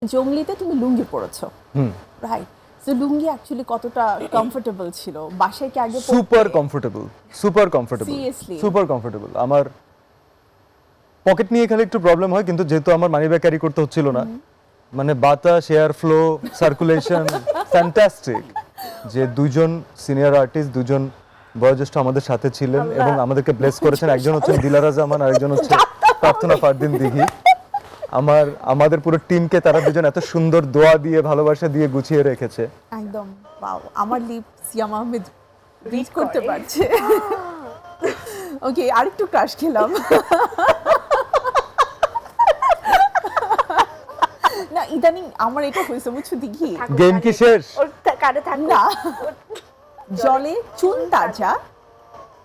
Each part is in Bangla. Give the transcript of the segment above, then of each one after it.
জংলিতে তুমি লুঙ্গি পরেছো, হুম, রাইট? সো লুঙ্গি অ্যাকচুয়ালি কতটা কমফোর্টেবল ছিল? বাসায় কি আগে super comfortable, super comfortable, Seriously? Super comfortable. আমার পকেট নিয়ে খালি একটু প্রবলেম হয়, কিন্তু যেহেতু আমার মানি ব্যাগ ক্যারি করতে হচ্ছিল না, মানে বাতাস, এয়ার ফ্লো, সার্কুলেশন ফ্যান্টাস্টিক। যে দুজন সিনিয়র আর্টিস্ট, দুজন বয়োজ্যেষ্ঠ আমাদের সাথে ছিলেন এবং আমাদেরকে ব্লেস করেছেন। একজন হচ্ছেন দিলারা জামান, আরেকজন হচ্ছে প্রার্থনা ফারদিন দিঘি। আমাদের পুরো টিমকে তারা দুজন এত সুন্দর দোয়া দিয়ে, ভালোবাসা দিয়ে গুছিয়ে রেখেছে। একদম ওয়াও, আমার লিপ সিয়াম আহমেদ রিড করতে পারছে। ওকে, আরেকটু ক্রাশ খেলাম। না, ইদানিং আমার এটা হয়েছে বুঝছো দিঘি, গেম কি শেষ? ওর কানে থাক না জলে চুন তাজা,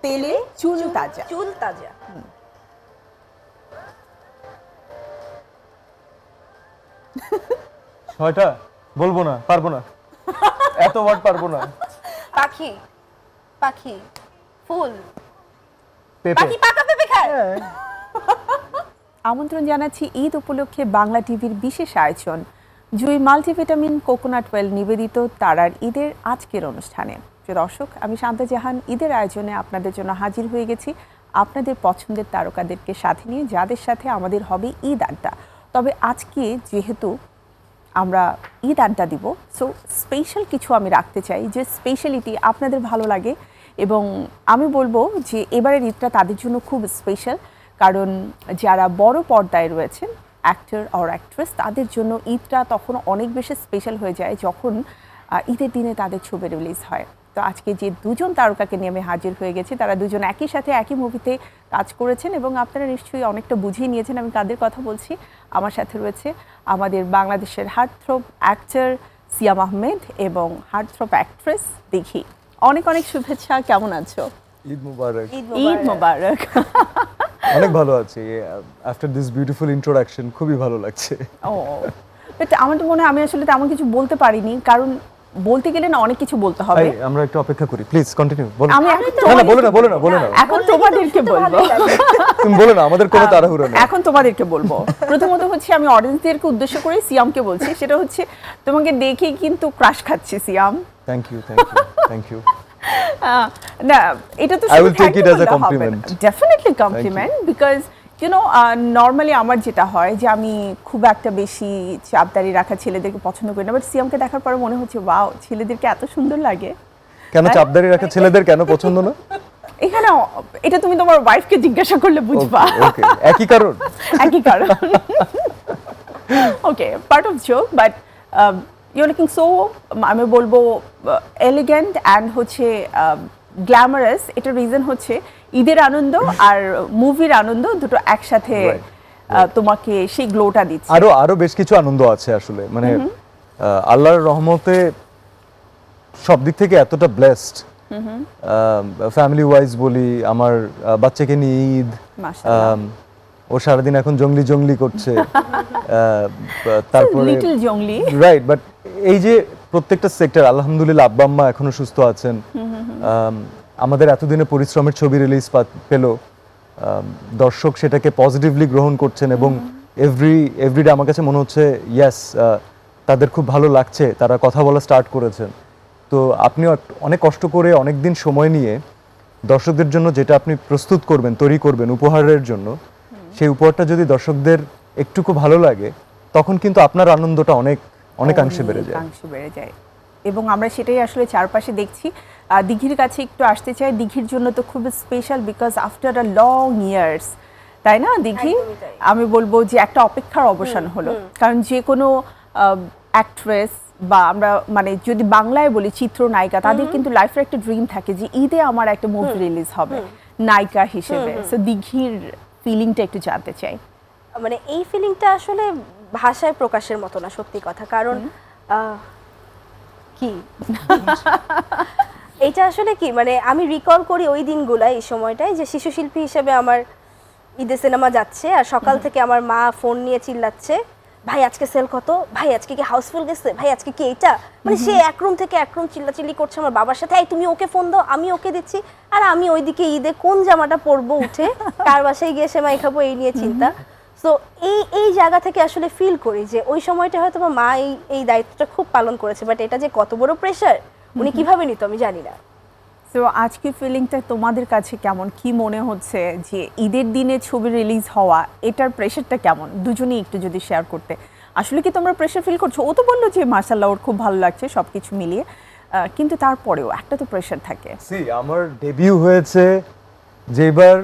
তেলে চুল তাজা। চুল তাজা। ছয়টা বলবো না, পারবো না, এত ওয়ার্ড পারবো না। পাখি, পাখি, ফুল, পেঁপে। পাখি পাকা পেঁপে খায়। আমন্ত্রণ জানাচ্ছি ঈদ উপলক্ষে বাংলা টিভির বিশেষ আয়োজন জুই মাল্টিভিটামিন কোকোনাট ওয়েল নিবেদিত তারার ঈদের আজকের অনুষ্ঠানে। প্রিয় দর্শক, আমি শান্তা জাহান ঈদের আয়োজনে আপনাদের জন্য হাজির হয়ে গেছি আপনাদের পছন্দের তারকাদেরকে সাথে নিয়ে, যাদের সাথে আমাদের হবে ঈদ আড্ডা। তবে আজকে যেহেতু আমরা ঈদ আড্ডা দিব, সো স্পেশাল কিছু আমি রাখতে চাই, যে স্পেশালিটি আপনাদের ভালো লাগে। এবং আমি বলবো যে এবারের ঈদটা তাদের জন্য খুব স্পেশাল, কারণ যারা বড় পর্দায় রয়েছেন অ্যাক্টর অর অ্যাক্ট্রেস, তাদের জন্য ঈদটা তখন অনেক বেশি স্পেশাল হয়ে যায় যখন ঈদের দিনে তাদের ছবি রিলিজ হয়। তো আজকে যে দুজন তারকাকে নিয়ে আমি হাজির হয়ে গেছি, তারা দুজন একই সাথে একই মুভিতে কাজ করেছেন এবং আপনারা নিশ্চয়ই অনেকটা বুঝিয়ে নিয়েছেন আমি কাদের কথা বলছি। আমার সাথে রয়েছে আমাদের বাংলাদেশের হার্টথ্রোব অ্যাক্টর সিয়াম আহমেদ এবং হার্টথ্রোব অ্যাক্ট্রেস দিঘি। অনেক অনেক শুভেচ্ছা, কেমন আছো? ঈদ মুবারক। ঈদ মোবারক। অনেক ভালো আছি, আফটার দিস বিউটিফুল ইন্ট্রোডাকশন খুবই ভালো লাগছে। ও, বাট আমার তো মনে হয় আমি আসলে তেমন কিছু বলতে পারিনি, কারণ বলতে গেলে না অনেক কিছু বলতে হবে। আমরা একটু অপেক্ষা করি, প্লিজ কন্টিনিউ বলো। আমি এখন না না, বলো না, বলো না, বলো না, এখন তোমাদেরকে বলবো। তুমি বলো না, আমাদের কোনো তাড়াহুড়ো নেই। এখন তোমাদেরকে বলবো। প্রথমত হচ্ছে আমি অডিয়েন্সদেরকে উদ্দেশ্য করে সিয়ামকে বলছি, সেটা হচ্ছে তোমাকে দেখেই কিন্তু ক্রাশ খাচ্ছি Siam. Thank you, thank you, thank you. না, এটা তো I will take it as a compliment. Definitely compliment, because normally আমার যেটা হয় যে আমি খুব একটা বেশি চাপদারি রাখা ছেলেদেরকে পছন্দ করি না, বাট সিয়ামকে দেখার পরে মনে হচ্ছে ওয়াও, ছেলেদেরকে এত সুন্দর লাগে। কেন চাপদারি রাখা ছেলেদের কেন পছন্দ না? এখানে এটা তুমি তোমার ওয়াইফকে জিজ্ঞাসা করলে বুঝবা। ওকে, একই কারণ। একই কারণ। Okay, part of joke, but you looking so, আমি বলবো এলিগেন্ট অ্যান্ড হচ্ছে গ্ল্যামারাস। এটার রিজন হচ্ছে ঈদের আনন্দ আর মুভির আনন্দ দুটো একসাথে তোমাকে সেই গ্লোটা দিচ্ছে। আরো বেশ কিছু আনন্দ আছে আসলে, মানে আল্লাহর রহমতে সব দিক থেকে এতটা ব্লেসড। ফ্যামিলি ওয়াইজ বলি, আমার বাচ্চাকে নিয়ে ঈদ, ও সারাদিন এখন জঙ্গলি জঙ্গলি করছে, তারপরে লিটল জংলি, রাইট। বাট এই যে প্রত্যেকটা সেক্টর, আলহামদুলিল্লাহ আব্বা আম্মা এখনো সুস্থ আছেন, আমাদের এতদিনে পরিশ্রমের ছবি রিলিজ পেল, দর্শক সেটাকে পজিটিভলি গ্রহণ করছেন এবং এভরিডে আমার কাছে মনে হচ্ছে ইয়েস, তাদের খুব ভালো লাগছে, তারা কথা বলা স্টার্ট করেছেন। তো আপনিও অনেক কষ্ট করে অনেক দিন সময় নিয়ে দর্শকদের জন্য যেটা আপনি প্রস্তুত করবেন, তৈরি করবেন উপহারের জন্য, সেই উপহারটা যদি দর্শকদের একটুকু ভালো লাগে, তখন কিন্তু আপনার আনন্দটা অনেকাংশে বেড়ে যায়। এবং আমরা সেটাই আসলে চারপাশে দেখছি। দিঘির কাছে একটু আসতে চাই। দিঘির জন্য তো খুব special, because after a long years, তাই না দিঘি? আমি বলবো যে একটা অপেক্ষার অবসান হলো, কারণ যে কোনো অ্যাক্ট্রেস বা আমরা মানে যদি বাংলায় বলি চিত্রনায়িকা, তাদের কিন্তু লাইফের একটা ড্রিম থাকে যে ঈদে আমার একটা মুভি রিলিজ হবে নায়িকা হিসেবে। সো দিঘির ফিলিংটা একটু জানতে চাই। মানে এই ফিলিংটা আসলে ভাষায় প্রকাশের মতো না, সত্যি কথা। কারণ কি এটা আসলে কি, মানে আমি রিকল করি ওই দিনগুলো, এই সময়টায় যে শিশু শিল্পী হিসেবে আমার ঈদে সিনেমা যাচ্ছে, আর সকাল থেকে আমার মা ফোন নিয়ে চিল্লাচ্ছে, ভাই আজকে সেল কত, ভাই আজকে কি হাউসফুল গেছে, ভাই আজকে কি এইটা, মানে সে এক রুম থেকে এক রুম চিল্লাচিল্লি করছে আমার বাবার সাথে, এই তুমি ওকে ফোন দাও, আমি ওকে দিচ্ছি, আর আমি ওইদিকে ঈদে কোন জামাটা পরবো উঠে, কার বাসায় গিয়ে সেমাই খাবো, এই নিয়ে চিন্তা। তো এই জায়গা থেকে আসলে ফিল করি যে ওই সময়টা হয়তো আমার মা এই দায়িত্বটা খুব পালন করেছে, বাট এটা যে কত বড় প্রেশার উনি কিভাবে নিত আমি জানি না। তো আজকে ফিলিংটা তোমাদের কাছে কেমন, কি মনে হচ্ছে যে ঈদের দিনে ছবি রিলিজ হওয়া এটার প্রেশারটা কেমন, দুজনেই একটু যদি শেয়ার করতে। আসলে কি তোমরা প্রেশার ফিল করছো? ও তো বললো যে মার্শাল্লাহ ওর খুব ভালো লাগছে সবকিছু মিলিয়ে, কিন্তু তারপরেও একটা তো প্রেশার থাকে। আমার ডেবিউ হয়েছে যেবার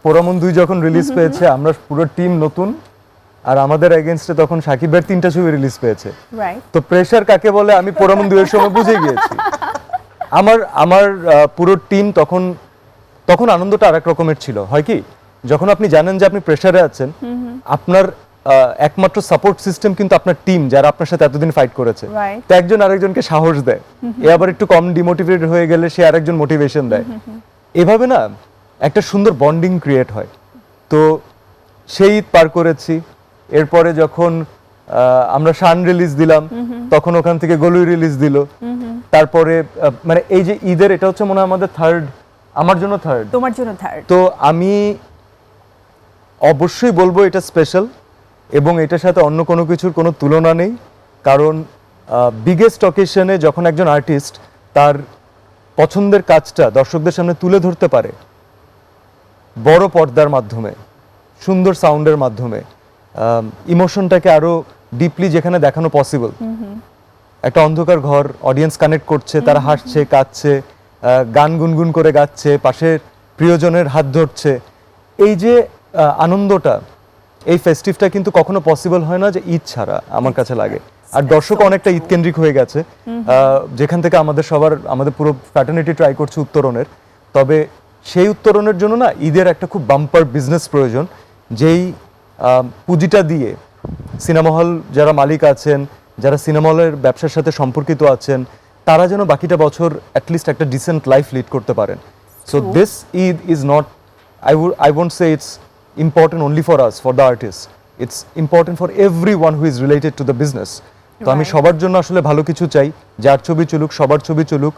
পোরামন 2 যখন রিলিজ পেয়েছে, আমরা পুরো টিম নতুন, আর আমাদের এগেইনস্টে তখন সাকিবের 3টা ছবি রিলিজ পেয়েছে। রাইট। তো প্রেশার কাকে বলে আমি পোরামন 2 এর সময় বুঝে গিয়েছি। আমার পুরো টিম তখন আনন্দটা আরেক রকমের ছিল। হয় কি, যখন আপনি জানেন যে আপনি প্রেশারে আছেন, আপনার একমাত্র সাপোর্ট সিস্টেম কিন্তু আপনার টিম, যারা আপনার সাথে এতদিন ফাইট করেছে। Right. তো একজন আরেকজনকে সাহস দেয়, এ আবার একটু কম ডিমোটিভেটেড হয়ে গেলে সে আরেকজন মোটিভেশন দেয়। এভাবে না একটা সুন্দর বন্ডিং ক্রিয়েট হয়। তো সেই ঈদ পার করেছি, এরপরে যখন আমরা শান রিলিজ দিলাম, তখন ওখান থেকে গলুই রিলিজ দিল, তারপরে মানে এই যে ঈদের, এটা হচ্ছে মনে হয় আমাদের থার্ড, আমার জন্য থার্ড, তোমার জন্য থার্ড। তো আমি অবশ্যই বলবো এটা স্পেশাল, এবং এটার সাথে অন্য কোনো কিছুর কোনো তুলনা নেই। কারণ বিগেস্ট অকেশনে যখন একজন আর্টিস্ট তার পছন্দের কাজটা দর্শকদের সামনে তুলে ধরতে পারে, বড় পর্দার মাধ্যমে, সুন্দর সাউন্ডের মাধ্যমে, ইমোশনটাকে আরো ডিপলি যেখানে দেখানো পসিবল, একটা অন্ধকার ঘর, অডিয়েন্স কানেক্ট করছে, তারা হাসছে, কাঁদছে, গান গুনগুন করে গাচ্ছে, পাশের প্রিয়জনের হাত ধরছে, এই যে আনন্দটা, এই ফেস্টিভটা কিন্তু কখনো পসিবল হয় না যে ঈদ ছাড়া, আমার কাছে লাগে। আর দর্শক অনেকটা ঈদ কেন্দ্রিক হয়ে গেছে, যেখান থেকে আমাদের পুরো ফ্র্যাটার্নিটি ট্রাই করছে উত্তরণের। তবে সেই উত্তরণের জন্য না ঈদের একটা খুব বাম্পার বিজনেস প্রয়োজন, যেই পুঁজিটা দিয়ে সিনেমা হল যারা মালিক আছেন, যারা সিনেমা হলের ব্যবসার সাথে সম্পর্কিত আছেন, তারা যেন বাকিটা বছর অ্যাটলিস্ট একটা ডিসেন্ট লাইফ লিড করতে পারেন। So this Eid is not, I won't say it's important only for us, for the artists. It's important for everyone who is related to the business. তো আমি সবার জন্য আসলে ভালো কিছু চাই, যার ছবি চলুক, সবার ছবি চলুক,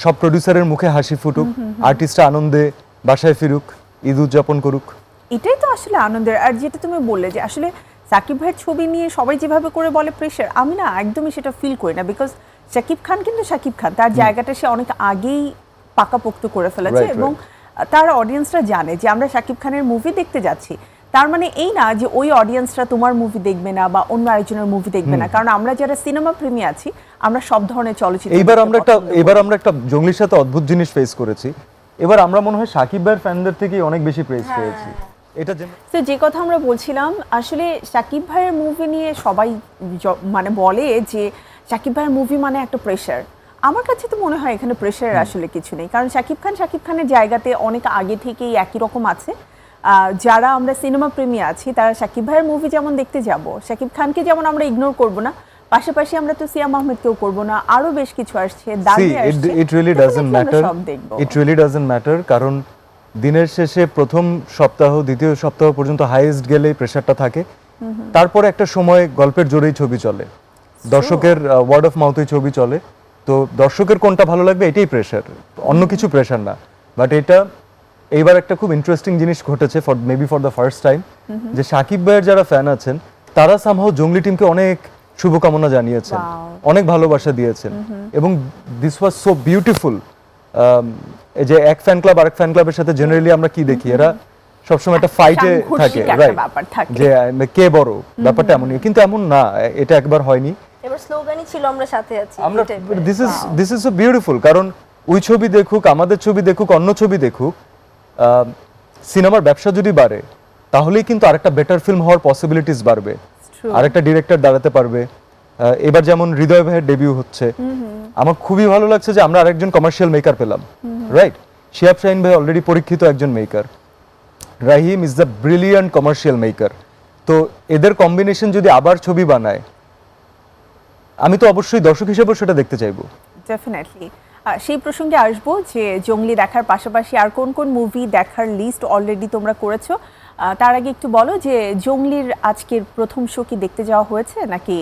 সব প্রডিউসারের মুখে হাসি ফুটুক, আর্টিস্টরা আনন্দে বাসায় ফিরুক, ঈদ উদযাপন করুক। এটাই তো আসলে আনন্দের। আর যেটা তুমি বললে যে আসলে সাকিব ভাইয়ের ছবি নিয়ে সবাই যেভাবে করে বলে প্রেশার, আমি না একদমই সেটা ফিল করি না। বিকজ শাকিব খান কিন্তু শাকিব খান, তার জায়গাটা সে অনেক আগেই পাকাপোক্ত করে ফেলেছে, এবং তার অডিয়েন্সরা জানে যে আমরা শাকিব খানের মুভি দেখতে যাচ্ছি। তার মানে এই না যে ওই অডিয়েন্সরা তোমার মুভি দেখবে না বা অন্য আরেকজনের মুভি দেখবে না, কারণ আমরা যারা সিনেমা প্রেমী আছি আমরা সব ধরনের চলচ্চিত্র। এবার আমরা একটা জঙ্গলির সাথে অদ্ভুত জিনিস ফেস করেছি। এবার আমরা মনে হয় শাকিব ভাইয়ের ফ্যানদের থেকে অনেক বেশি প্রেজ পেয়েছি। এটা যে কথা আমরা বলছিলাম, আসলে শাকিব ভাইয়ের মুভি নিয়ে সবাই মানে বলে যে শাকিব ভাইয়ের মুভি মানে একটা প্রেশার। আমার কাছে তো মনে হয় এখানে প্রেশারের আসলে কিছু নেই, কারণ শাকিব খানের জায়গাতে অনেক আগে থেকেই একই রকম আছে। যারা আমরা সিনেমা প্রেমী আছি তারা শাকিব ভাইয়ের মুভি যেমন দেখতে যাব, শাকিব খানকে যেমন আমরা ইগনোর করব না, পাশাপাশি আমরা তো সিয়াম আহমেদকেও করব না, আরো বেশ কিছু আসছে, it really doesn't matter, কারণ দিনের শেষে প্রথম সপ্তাহ, দ্বিতীয় সপ্তাহ পর্যন্ত হাইয়েস্ট গেলেই প্রেশারটা থাকে। তারপরে একটা সময় গল্পের জোরেই ছবি চলে, দর্শকের ওয়ার্ড অফ মাউথেই ছবি চলে। তো দর্শকের কোনটা ভালো লাগবে এটাই প্রেশার, অন্য কিছু প্রেশার না। বাট এইবার একটা খুব ইন্টারেস্টিং জিনিস ঘটেছে, maybe for the first time, যে শাকিব ভাইয়ের যারা ফ্যান আছেন তারা সামহাও জঙ্গলি টিমকে অনেক শুভকামনা জানিয়েছেন, অনেক ভালোবাসা দিয়েছেন, এবং দিস ওয়াজ সো বিউটিফুল। এই যে এক ফ্যান ক্লাব আরেক ফ্যান ক্লাবের সাথে জেনারেলি আমরা কি দেখি, এরা সবসময় একটা ফাইটে থাকে, রাইট, যে কে বড়, ব্যাপারটা এমনই, কিন্তু এমন না, এটা একবার হয়নি। এবার স্লোগানই ছিল আমরা সাথে আছি। দিস ইজ সো বিউটিফুল, কারণ ওই ছবি দেখুক, আমাদের ছবি দেখুক, অন্য ছবি দেখুক, সিনেমার ব্যবসা যদি বাড়ে তাহলেই কিন্তু আরেকটা বেটার ফিল্ম হওয়ার পসিবিলিটিস বাড়বে, আরেকটা ডিরেক্টর দাঁড়াতে পারবে। এবার যেমন হৃদয় ভাইয়ের ডেবিউ হচ্ছে, আমার খুবই ভালো লাগছে যে আমরা আরেকজন কমার্শিয়াল মেকার পেলাম, রাইট। শিহাব শাহিন ভাই অলরেডি পরীক্ষিত একজন maker, Rahim is the brilliant commercial maker. তো এদের কম্বিনেশন যদি আবার ছবি বানায়, আমি তো অবশ্যই দর্শক হিসেবে সেটা দেখতে চাইবো। ডেফিনেটলি। সেই প্রসঙ্গে আসবো যে জঙ্গলি দেখার পাশাপাশি আর কোন কোন মুভি দেখার লিস্ট অলরেডি তোমরা করেছো। তার আগে একটু বলো যে জঙ্গলির আজকের প্রথম শো কি দেখতে যাওয়া হয়েছে, নাকি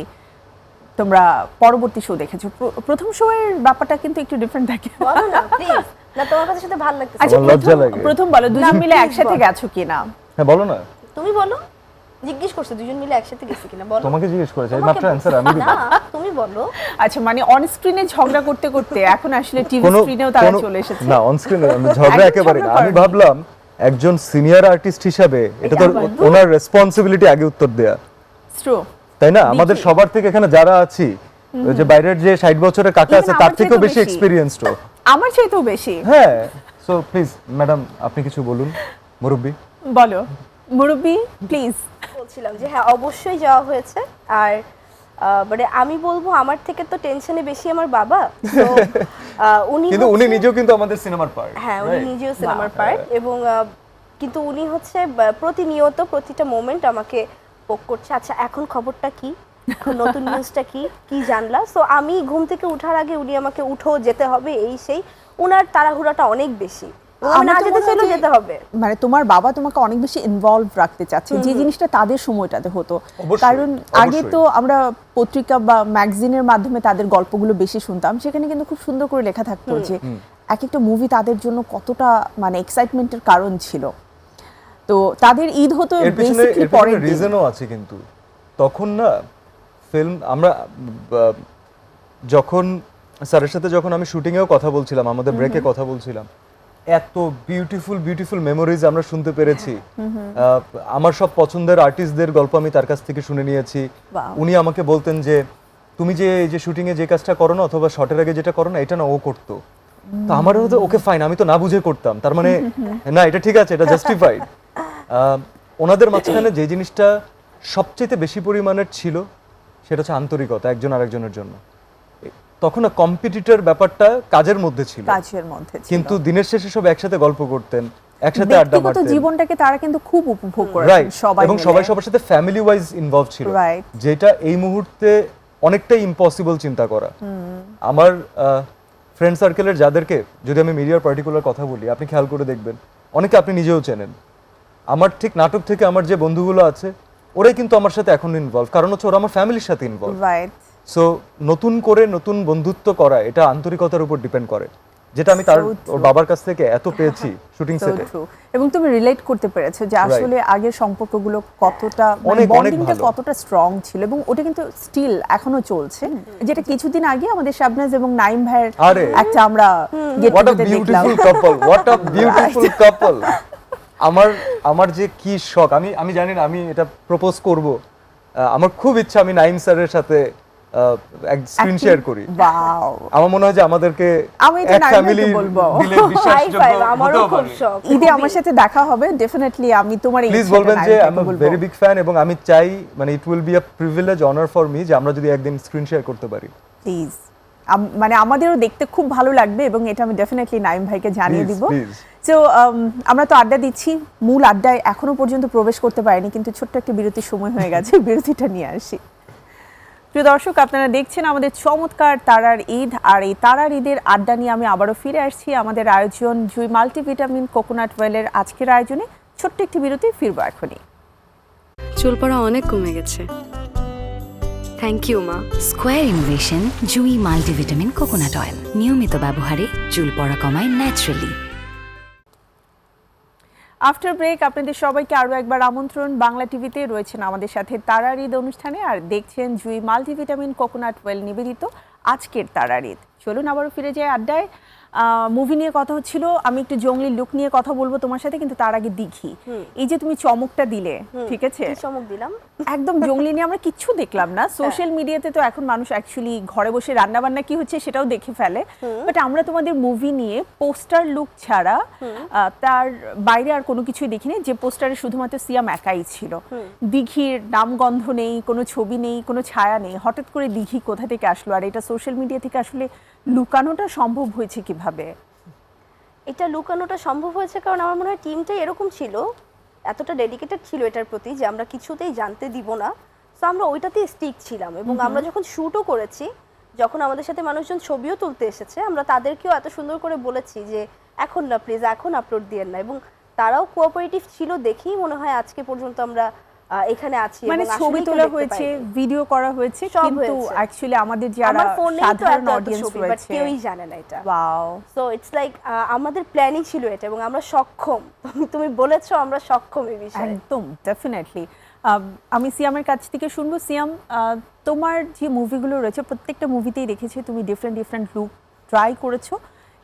তোমরা পরবর্তী শো দেখেছো? প্রথম শো এর ব্যাপারটা কিন্তু একটু ডিফারেন্ট থাকে। বলো না প্লিজ, না তোমার কথা শুনতে ভালো লাগছে। আচ্ছা প্রথম বলো, দুজন মিলে একসাথে গেছো কিনা? হ্যাঁ বলো না, তুমি বলো। জিজ্ঞেস করছে দুজন মিলে একসাথে গেছি কিনা, বলো। তোমাকে জিজ্ঞেস করেছে, এই তোমাকে মাত্র অ্যানসার আমি দিব। না, তুমি বলো। আচ্ছা, মানে অন স্ক্রিনে ঝগড়া করতে করতে এখন আসলে টিভি স্ক্রিনেও তারা চলে এসেছে। না, অন স্ক্রিনে ঝগড়া একদম একেবারে না। ঝগড়া আমি করেনি। ভাবলাম একজন সিনিয়র আর্টিস্ট হিসাবে এটা তো বন্ধু। ওনার রেসপন্সিবিলিটি আগে উত্তর দেয়া, ট্রু। তাই না? আমাদের সবার থেকে এখানে যারা আছি, ওই যে বাইরের যে 60 বছরের কাকা Even আছে আমার তার থেকেও থেকেও বেশি বেশি। এক্সপেরিয়েন্সড। আমার চাইতেও বেশি। হ্যাঁ, সো প্লিজ ম্যাডাম আপনি কিছু বলুন, মুরব্বি। বলো মুরব্বি প্লিজ। বলছিলাম যে হ্যাঁ অবশ্যই যাওয়া হয়েছে। আর মানে আমি বলবো আমার থেকে তো টেনশনে বেশি আমার বাবা। তো উনি কিন্তু উনি হচ্ছে- নিজেও কিন্তু আমাদের সিনেমার পার্ট। হ্যাঁ, উনি নিজেও সিনেমার বাহ, পার্ট এবং কিন্তু উনি হচ্ছে প্রতিনিয়ত প্রতিটা মোমেন্ট আমাকে পোক করছে, আচ্ছা এখন খবরটা কি, এখন নতুন নিউজটা কি, কি জানলা। সো আমি ঘুম থেকে ওঠার আগে উনি আমাকে উঠো যেতে হবে এই সেই, ওনার তাড়াহুড়াটা অনেক বেশি। আমি আমার না তো যেতে মনে হয় চাইলেও যে- যেতে হবে। মানে তোমার বাবা তোমাকে অনেক বেশি ইনভলভ রাখতে চাচ্ছে, যে জিনিসটা তাদের সময়টাতে হতো। অবশ্যই, কারণ আগে অবশ্যই। তো আমরা পত্রিকা বা ম্যাগাজিনের মাধ্যমে তাদের গল্পগুলো বেশি শুনতাম, সেখানে কিন্তু খুব সুন্দর করে লেখা থাকতো যে এক একটা মুভি তাদের জন্য কতটা মানে এক্সাইটমেন্টের কারণ ছিল। তো তাদের ঈদ হতো বেসিক্যালি পরের দিন। রিজনও আছে কিন্তু তখন না ফিল্ম আমরা যখন স্যারের সাথে যখন আমি শুটিং এও কথা বলছিলাম, আমাদের ব্রেকে কথা বলছিলাম, এত বিউটিফুল মেমোরিজ আমরা শুনতে পেরেছি। আমার সব পছন্দের আর্টিস্টদের গল্প আমি তার কাছ থেকে শুনে নিয়েছি। Wow. উনি আমাকে বলতেন যে তুমি যে এই যে শুটিং এ যে কাজটা করো না, অথবা শটের আগে যেটা করো না, এটা না ও করতো। তো আমারও তো ওকে ফাইন, আমি তো না বুঝে করতাম, তার মানে না এটা ঠিক আছে, এটা জাস্টিফাইড। ওনাদের মাঝখানে যে জিনিসটা সবচেয়ে বেশি পরিমাণের ছিল সেটা হচ্ছে আন্তরিকতা একজন আরেকজনের জন্য। তখন না কম্পিটিটর ব্যাপারটা কাজের মধ্যে ছিল, কাজের মধ্যে ছিল। কিন্তু দিনের শেষে সব একসাথে গল্প করতেন, একসাথে আড্ডা ব্যক্তিগত মারতেন। জীবনটাকে তারা কিন্তু খুব উপভোগ করেছেন রাইট, সবাই এবং মিলে। সবাই সবার সাথে ফ্যামিলি ওয়াইজ ইনভলভ ছিল, Right. যেটা এই মুহূর্তে অনেকটাই ইম্পসিবল চিন্তা করা। আমার ফ্রেন্ড সার্কেলের যাদেরকে, যদি আমি মিডিয়ার পার্টিকুলার কথা বলি, আপনি খেয়াল করে দেখবেন অনেকে আপনি নিজেও চেনেন, আমার ঠিক নাটক থেকে আমার যে বন্ধুগুলো আছে ওরাই কিন্তু আমার সাথে এখন ইনভলভ, কারণ হচ্ছে ওরা আমার ফ্যামিলির সাথে ইনভলভ। রাইট। সো নতুন করে নতুন বন্ধুত্ব করা এটা আন্তরিকতার উপর ডিপেন্ড করে, যেটা আমি তার So true. ওর বাবার কাছ থেকে এত পেয়েছি শুটিং So সেটে। true. এবং তুমি রিলেট করতে পেরেছো যে আসলে আগের সম্পর্কগুলো কতটা অনেক বন্ডিংটা ভালো। কতটা স্ট্রং ছিল, এবং ওটা কিন্তু স্টিল এখনো চলছে। যেটা কিছুদিন আগে আমাদের শাবনাজ এবং নাইম ভাইয়ের আরে। একটা আমরা get হোয়াট আ together দেখলাম। Beautiful couple, what a beautiful couple. আমার যে কি শখ, আমি জানি না আমি এটা প্রপোজ করব, আমার খুব ইচ্ছা আমি নাইম স্যারের সাথে এক স্ক্রিন শেয়ার করি। Wow. আমার মনে হয় যে আমাদেরকে আমি তো এক নাইমকে ফ্যামিলি বলবো। দিলে হাই বিশ্বাসযোগ্য ফাইভ, আমারও হতেও খুব পারে। শখ। ঈদে আমার সাথে দেখা হবে ডেফিনেটলি, আমি তোমার এই প্লিজ ইচ্ছাটা বলবেন যে আই এম নাইমকে বলবো। ভেরি বিগ ফ্যান, এবং আমি চাই মানে it will be a privilege honour for me যে আমরা যদি একদিন স্ক্রিন শেয়ার করতে পারি। প্লিজ, মানে আমাদেরও দেখতে খুব ভালো লাগবে, এবং এটা আমি ডেফিনেটলি নাইম ভাইকে জানিয়ে Please, দিব। please. সো আমরা তো আড্ডা দিচ্ছি, মূল আড্ডায় এখনো পর্যন্ত প্রবেশ করতে পারিনি, কিন্তু ছোট্ট একটা বিরতির সময় হয়ে গেছে। বিরতিটা নিয়ে আসি। প্রিয় দর্শক, আপনারা দেখছেন আমাদের চমৎকার তারার ঈদ, আর এই তারার ঈদের আড্ডা নিয়ে আমি আবারও ফিরে আসছি আমাদের আয়োজন জুই মাল্টিভিটামিন কোকোনাট ওয়েলের আজকের আয়োজনে। ছোট্ট একটি বিরতি, ফিরবো এখনই। চুল পড়া অনেক কমে গেছে, থ্যাংক ইউ মা। স্কোয়ার ইনোভেশন জুই মাল্টিভিটামিন কোকোনাট অয়েল নিয়মিত ব্যবহারে চুল পড়া কমায় ন্যাচারালি। আফটার ব্রেক আপনাদের সবাইকে আরও একবার আমন্ত্রণ। বাংলা টিভিতে রয়েছেন আমাদের সাথে তারার ঈদ অনুষ্ঠানে, আর দেখছেন জুই মাল্টিভিটামিন কোকোনাট ওয়েল নিবেদিত আজকের তারার ঈদ। চলুন আবারও ফিরে যাই আড্ডায়। মুভি নিয়ে কথা হচ্ছিল, আমি একটু জঙ্গলি লুক নিয়ে কথা বলবো তোমার সাথে, কিন্তু তার আগে দেখি এই যে তুমি চমকটা দিলে, ঠিক আছে, কি চমক দিলাম? একদম জঙ্গলি নিয়ে আমরা কিচ্ছু দেখলাম না। সোশ্যাল মিডিয়াতে তো এখন মানুষ অ্যাকচুয়ালি ঘরে বসে রান্না বান্না কি হচ্ছে সেটাও দেখে ফেলে, বাট আমরা তোমাদের মুভি নিয়ে পোস্টার লুক ছাড়া তার বাইরে আর কোনো কিছুই দেখিনি। যে পোস্টারে শুধুমাত্র সিয়াম একাই ছিল, দিঘির নামগন্ধ নেই, কোনো ছবি নেই, কোনো ছায়া নেই। হঠাৎ করে দিঘি কোথা থেকে আসলো, আর এটা সোশ্যাল মিডিয়া থেকে আসলে লুকানোটা সম্ভব হয়েছে কিভাবে? এটা লুকানোটা সম্ভব হয়েছে কারণ আমার মনে হয় টিমটাই এরকম ছিল, এতটা ডেডিকেটেড ছিল এটার প্রতি যে আমরা কিছুতেই জানতে দিব না। সো আমরা ওইটাতেই স্টিক ছিলাম, এবং আমরা যখন শ্যুটও করেছি, যখন আমাদের সাথে মানুষজন ছবিও তুলতে এসেছে, আমরা তাদেরকেও এত সুন্দর করে বলেছি যে এখন না প্লিজ, এখন আপলোড দিয়েন না, এবং তারাও কোঅপারেটিভ ছিল। দেখেই মনে হয় আজকে পর্যন্ত আমরা এখানে আছি। মানে এবং ছবি আসলেই কেউ তোলা দেখতে হয়েছে, পায়নি। ভিডিও করা হয়েছে, সব কিন্তু হয়েছে। অ্যাকচুয়ালি আমাদের যারা আমার ফোনেই তো সাধারণ এত অডিয়েন্স ছবি, বাট রয়েছে, কেউই জানে না এটা। ওয়াও। সো ইটস লাইক আমাদের প্ল্যানিং ছিল এটা, এবং আমরা সক্ষম। তুমি বলেছো আমরা সক্ষম এই বিষয়ে। একদম ডেফিনেটলি। আমি সিয়ামের কাছ থেকে শুনবো। সিয়াম, তোমার যে মুভিগুলো রয়েছে প্রত্যেকটা মুভিতেই দেখেছি তুমি ডিফারেন্ট ডিফারেন্ট লুক ট্রাই করেছো,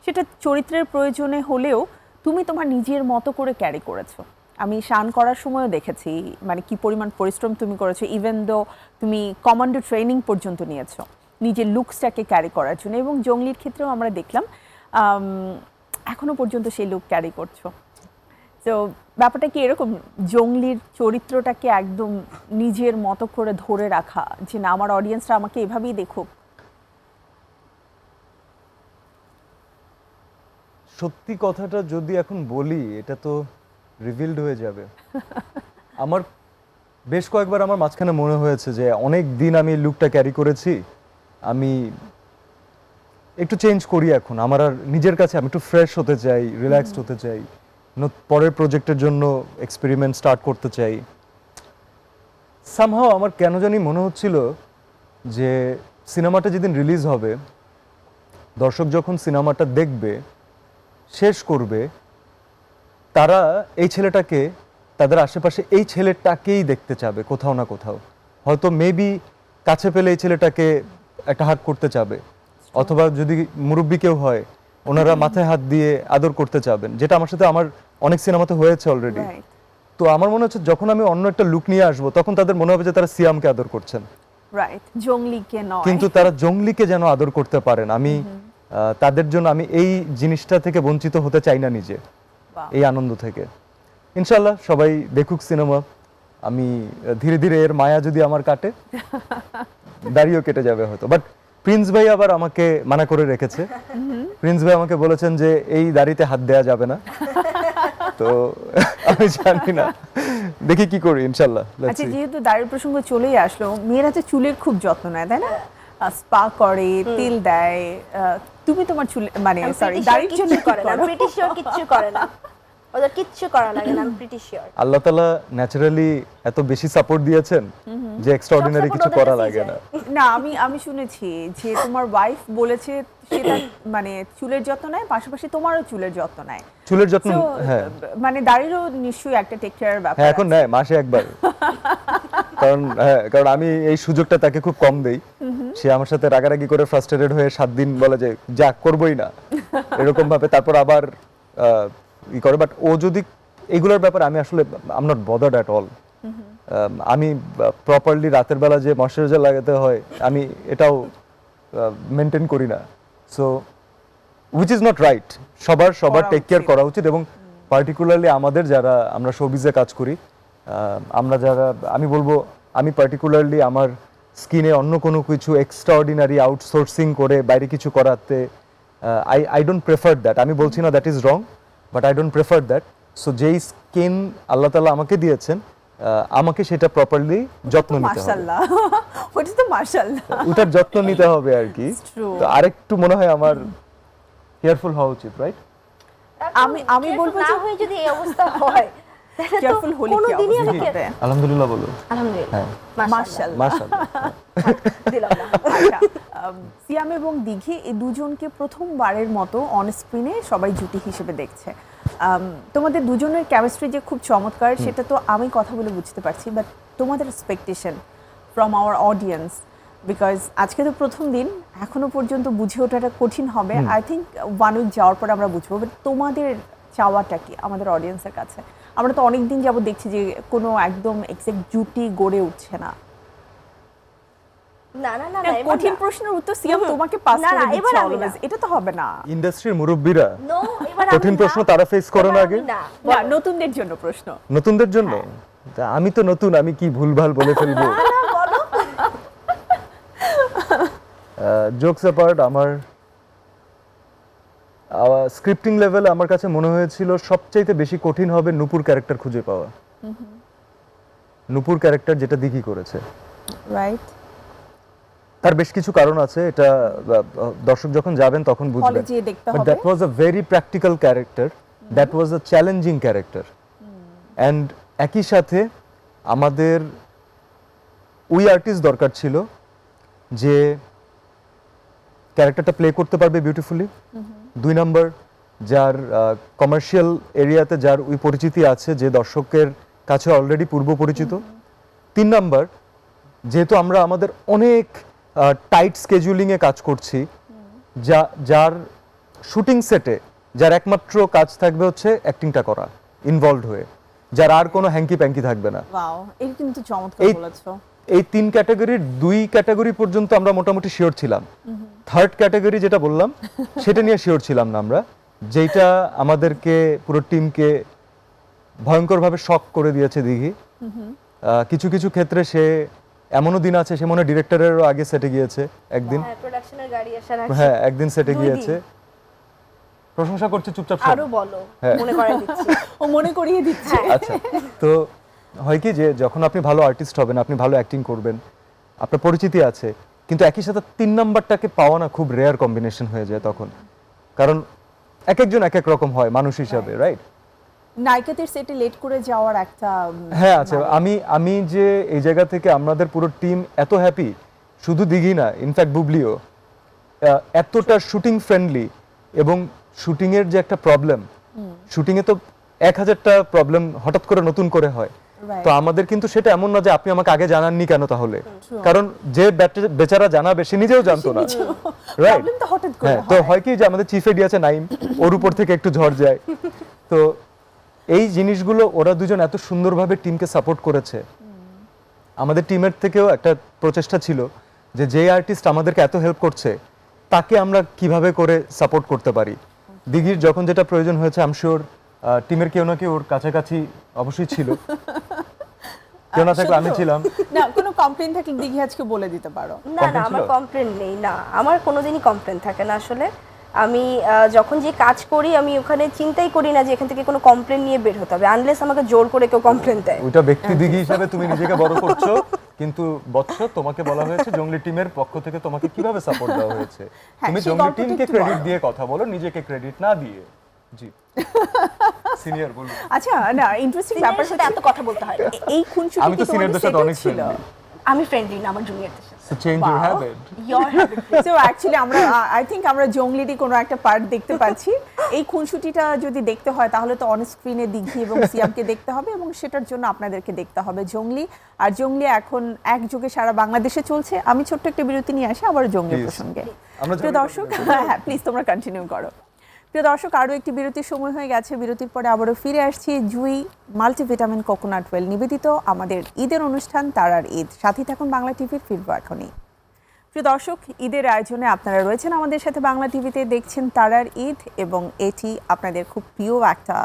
সেটা চরিত্রের প্রয়োজনে হলেও তুমি তোমার নিজের মতো করে ক্যারি করেছো। আমি শান করার সময়ও দেখেছি মানে কি পরিমাণ পরিশ্রম তুমি করেছো, ইভেন দো তুমি কমান্ডো ট্রেনিং পর্যন্ত নিয়েছো নিজের লুকসটাকে ক্যারি করার জন্য, এবং জঙ্গলির ক্ষেত্রেও আমরা দেখলাম এখনো পর্যন্ত সেই লুক ক্যারি করছো। তো ব্যাপারটা কি এরকম, জঙ্গলির চরিত্রটাকে একদম নিজের মতো করে ধরে রাখা, যে না আমার অডিয়েন্সরা আমাকে এভাবেই দেখুক? সত্যি কথাটা যদি এখন বলি এটা তো রিভিলড হয়ে যাবে। আমার বেশ কয়েকবার আমার মাঝখানে মনে হয়েছে যে অনেক দিন আমি লুকটা ক্যারি করেছি, আমি একটু চেঞ্জ করি এখন। আমার আর নিজের কাছে আমি একটু ফ্রেশ হতে চাই, রিল্যাক্সড হতে চাই, পরের প্রজেক্টের জন্য এক্সপেরিমেন্ট স্টার্ট করতে চাই। সামহাও আমার কেন জানি মনে হচ্ছিল যে সিনেমাটা যেদিন রিলিজ হবে, দর্শক যখন সিনেমাটা দেখবে, শেষ করবে, তারা এই ছেলেটাকে, তাদের আশেপাশে এই ছেলেটাকেই দেখতে চাবে কোথাও না কোথাও। হয়তো মেবি কাছে পেলে এই ছেলেটাকে একটা হাত করতে চাবে, অথবা যদি মুরব্বী কেউ হয় ওনারা মাথায় হাত দিয়ে আদর করতে চাবেন, যেটা আমার সাথে আমার অনেক সিনেমাতে হয়েছে অলরেডি। Right. তো আমার মনে হচ্ছে যখন আমি অন্য একটা লুক নিয়ে আসবো তখন তাদের মনে হবে যে তারা সিয়ামকে আদর করছেন, রাইট, জঙ্গলিকে নয়। কিন্তু তারা জঙ্গলিকে যেন আদর করতে পারেন। আমি তাদের জন্য আমি এই জিনিসটা থেকে বঞ্চিত হতে চাই না নিজে, বাহ। এই আনন্দ থেকে। ইনশাল্লাহ সবাই দেখুক সিনেমা। আমি ধীরে ধীরে এর মায়া যদি আমার কাটে, দাড়িও কেটে যাবে হয়তো। বাট প্রিন্স ভাই আবার আমাকে মানা করে রেখেছে। প্রিন্স ভাই আমাকে বলেছেন যে এই দাড়িতে হাত দেয়া যাবে না। তো আমি জানি না, দেখি কি করি, ইনশাল্লাহ। Let's আচ্ছা, see. যেহেতু দাড়ির প্রসঙ্গ চলেই আসলো, মেয়েরা তো চুলের খুব যত্ন নেয়, তাই না? স্পা করে, তেল দেয়। তুমি তোমার চুল মানে সরি দাড়ির জন্য কিচ্ছু করে না, প্রিটি শিওর কিচ্ছু করে না, ওদের কিচ্ছু করা লাগে না, আমি প্রিটি শিওর। আল্লাহ তাআলা ন্যাচারালি এত বেশি সাপোর্ট দিয়েছেন যে এক্সট্রাঅর্ডিনারি কিছু করা লাগে না। না, আমি শুনেছি যে তোমার ওয়াইফ বলেছে সেটা মানে চুলের যত্ন নেয়, পাশাপাশি তোমারও চুলের যত্ন নেয়। চুলের যত্ন, So, হ্যাঁ মানে দাড়িরও নিশ্চয়ই একটা টেক কেয়ার ব্যাপার হ্যাঁ, এখন আছে। নেয় মাসে একবার। কারণ আমি এই সুযোগটা তাকে খুব কম দেই। সে আমার সাথে রাগারাগি করে ফ্রাস্ট্রেটেড হয়ে 7 দিন বলে যে যা করবই না, এরকম ভাবে তারপর আবার ই করে। বাট ও যদি এগুলোর ব্যাপারে আমি আসলে I am not bothered at all. আমি প্রপারলি রাতের বেলা যে ময়শ্চারাইজার লাগাতে হয় আমি এটাও মেনটেন করি না। So which is not right. সবার করা টেক কেয়ার উচিত। করা উচিত, এবং পার্টিকুলারলি আমাদের যারা আমরা শোবিজে কাজ করি, আমরা যারা, আমি বলবো আমি পার্টিকুলারলি আমার স্কিনে অন্য কোনো কিছু এক্সট্রাঅর্ডিনারি আউটসোর্সিং করে বাইরে কিছু করাতে আই ডোন্ট প্রেফার দ্যাট। আমি বলছি না that is wrong, but I don't prefer that. So যেই স্কিন আল্লাহ তাআলা আমাকে দিয়েছেন, আমাকে সেটা প্রপারলি যত্ন নিতে হবে। মাশাআল্লাহ, ওটা তো মাশাআল্লাহ। ওটার যত্ন নিতে হবে আর কি। It's true. তো আরেকটু মনে হয় আমার কেয়ারফুল হওয়া উচিত, রাইট? আমি বলবো না যে হয়ে যদি এই অবস্থা হয় তাহলে তো কেয়ারফুল হলে কি কোনোদিনই অবস্থা আমাকে হবে? আলহামদুলিল্লাহ বলো। আলহামদুলিল্লাহ, হ্যাঁ, মাশাআল্লাহ, মাশাআল্লাহ। মাশাআল্লাহ। দিলাম না। আচ্ছা, সিয়াম এবং দিঘি এই দুজনকে প্রথমবারের মতো অন স্ক্রিনে সবাই জুটি হিসেবে দেখছে। তোমাদের দুজনের কেমিস্ট্রি যে খুব চমৎকার সেটা তো আমি কথা বলে বুঝতে পারছি, বাট তোমাদের expectation from our audience, because আজকে তো প্রথম দিন, এখনো পর্যন্ত বুঝে ওঠাটা কঠিন হবে। আই থিঙ্ক 1 উইক যাওয়ার পর আমরা বুঝবো, বাট তোমাদের চাওয়াটা কি আমাদের অডিয়েন্সের কাছে? আমরা তো অনেক দিন যাবত দেখছি যে কোনো একদম এক্সাক্ট জুটি গড়ে উঠছে না। না না না না, এবার কঠিন না। প্রশ্নের উত্তর সিয়াম তোমাকে পাস না, করে না, দিচ্ছে এবার আমি always। না। এটা তো হবে না। ইন্ডাস্ট্রির মুরব্বীরা No, এবার কঠিন আমি প্রশ্ন না। তারা ফেস করে না এবার আগে, আমি না। না, নতুনদের জন্য প্রশ্ন। নতুনদের জন্য। তা আমি তো নতুন, আমি কি ভুলভাল বলে ফেলবো? জোকস অ্যাপার্ট, আমার স্ক্রিপ্টিং লেভেলে আমার কাছে মনে হয়েছিল সবচাইতে বেশি কঠিন হবে নূপুর ক্যারেক্টার খুঁজে পাওয়া। নূপুর ক্যারেক্টার যেটা দিঘি করেছে, রাইট, তার বেশ কিছু কারণ আছে, এটা দর্শক যখন যাবেন তখন হলে বুঝবেন। যেয়ে দেখতে But হবে। that was a very practical character. That was a challenging character. And একই সাথে আমাদের ওই আর্টিস্ট দরকার ছিল যে ক্যারেক্টারটা প্লে করতে পারবে বিউটিফুলি। 2 নাম্বার, যার কমার্শিয়াল এরিয়াতে যার ওই পরিচিতি আছে, যে দর্শকের কাছে অলরেডি পূর্ব পরিচিত। 3 নাম্বার, যেহেতু আমরা আমাদের অনেক টাইট স্কেজুলিংয়ে কাজ করছি, যার শুটিং সেটে যার একমাত্র কাজ থাকবে হচ্ছে অ্যাক্টিংটা করা, ইনভলভড হয়ে, যার আর কোনো হ্যাঙ্কি প্যাঙ্কি থাকবে না। ওয়াও, এটা কিন্তু চমৎকার এই- বলেছো। এই 3 ক্যাটাগরির 2 ক্যাটাগরি পর্যন্ত আমরা মোটামুটি শিওর ছিলাম। থার্ড ক্যাটাগরি যেটা বললাম সেটা নিয়ে শিওর ছিলাম না আমরা, যেটা আমাদেরকে পুরো টিমকে ভয়ঙ্করভাবে শক করে দিয়েছে দিঘি। কিছু কিছু ক্ষেত্রে সে এমনও দিন আছে, সে মনে হয় ডিরেক্টরেরও আগে সেটে গিয়েছে একদিন। হ্যাঁ, প্রোডাকশনের গাড়ি আসার আগে হ্যাঁ, একদিন সেটে 2 গিয়েছে। প্রশংসা করছে চুপচাপ শোন। আরো বলো, হ্যাঁ। মনে করে দিচ্ছি। ও মনে করিয়ে দিচ্ছে। আচ্ছা, তো হয় কি যে যখন আপনি ভালো আর্টিস্ট হবেন, আপনি ভালো অ্যাক্টিং করবেন, আপনার পরিচিতি আছে, কিন্তু একই সাথে 3 নাম্বারটাকে পাওয়া না খুব রেয়ার কম্বিনেশন হয়ে যায় তখন, কারণ এক একজন এক এক রকম হয় মানুষ হিসাবে, রাইট? নায়িকাদের সেটে লেট করে যাওয়ার একটা হ্যাঁ, আচ্ছা, আমি যে এই জায়গা থেকে আমাদের পুরো টিম এত হ্যাপি, শুধু দিঘি না, ইনফ্যাক্ট বুবলিও এতটা শুটিং ফ্রেন্ডলি, এবং শুটিং এর যে একটা প্রবলেম, শুটিং এ তো 1000টা প্রবলেম হঠাৎ করে নতুন করে হয়, Right. তো আমাদের কিন্তু সেটা এমন না যে আপনি আমাকে আগে জানাননি কেন তাহলে, কারণ যে বেচারা জানাবে সে নিজেও জানতো না, রাইট? প্রবলেম তো হঠাৎ করে হ্যাঁ, তো হয় কি যে আমাদের চিফ এডি আছে নাইম, ওর উপর থেকে একটু ঝড় যায়, তো এই জিনিসগুলো ওরা দুজন এত সুন্দরভাবে টিমকে সাপোর্ট করেছে। আমাদের টিমের থেকেও একটা প্রচেষ্টা ছিল যে যে আর্টিস্ট আমাদেরকে এত হেল্প করছে তাকে আমরা কিভাবে করে সাপোর্ট করতে পারি। দিঘির যখন যেটা প্রয়োজন হয়েছে, আই এম শিওর টিমের কেউ না কেউ ওর কাছাকাছি অবশ্যই ছিল, কেউ না থাকলে আমি ছিলাম। না, কোনো কমপ্লেইন থাকলে দিঘি আজকে বলে দিতে পারো। না না, Complaint আমার ছিল? কমপ্লেন নেই, না আমার কোনোদিনই কমপ্লেন থাকে না। আসলে আমি যখন যে কাজ করি আমি ওখানে চিন্তাই করি না যে এখান থেকে কোনো কমপ্লেন নিয়ে বের হতে হবে, আনলেস আমাকে জোর করে কেউ কমপ্লেন দেয়। ওইটা ব্যক্তি দিঘি হিসাবে তুমি নিজেকে বড় করছো, কিন্তু বৎস তোমাকে বলা হয়েছে জঙ্গলি টিমের পক্ষ থেকে তোমাকে কিভাবে সাপোর্ট দেওয়া হয়েছে, হ্যাঁ, তুমি সেই জঙ্গলি গল্পটা টিমকে একটু ক্রেডিট বলো। দিয়ে কথা বলো, নিজেকে ক্রেডিট না দিয়ে। জি, সিনিয়র বলুন। আচ্ছা, না, ইন্টারেস্টিং ব্যাপার Senior-দের সাথে এত কথা বলতে হয় না। এই খুনসুটি আমি তো কি তোমাদের সিনিয়রদের সাথে সেটেও অনেক ছিল? ফ্রেন্ডলি, আমি ফ্রেন্ডলি না আমার জুনিয়রদের সাথে। So change your Wow. Habit. Your habit. So actually আমরা আই থিংক আমরা জংলিরই কোনো একটা পার্ট দেখতে পাচ্ছি। এই খুনসুটিটা যদি দেখতে হয় তাহলে তো অন স্ক্রিনে দিঘি এবং সিয়ামকে দেখতে হবে, এবং সেটার জন্য আপনাদেরকে দেখতে হবে জংলি। আর জংলি এখন একযোগে সারা বাংলাদেশে চলছে। আমি ছোট্ট একটা বিরতি নিয়ে আসি আবার জংলি Please. প্রসঙ্গে। আমরা প্রিয় জংলি দর্শক, হ্যাঁ প্লিজ তোমরা কন্টিনিউ করো। প্রিয় দর্শক, আরও একটি বিরতির সময় হয়ে গেছে। বিরতির পরে আবারও ফিরে আসছি। জুই মাল্টিভিটামিন কোকোনাট ওয়েল নিবেদিত আমাদের ঈদের অনুষ্ঠান তারার ঈদ। সাথে থাকুন বাংলা টিভির, ফিরবো এখনই। প্রিয় দর্শক, ঈদের আয়োজনে আপনারা রয়েছেন আমাদের সাথে বাংলা টিভিতে, দেখছেন তারার ঈদ, এবং এটি আপনাদের খুব প্রিয় একটা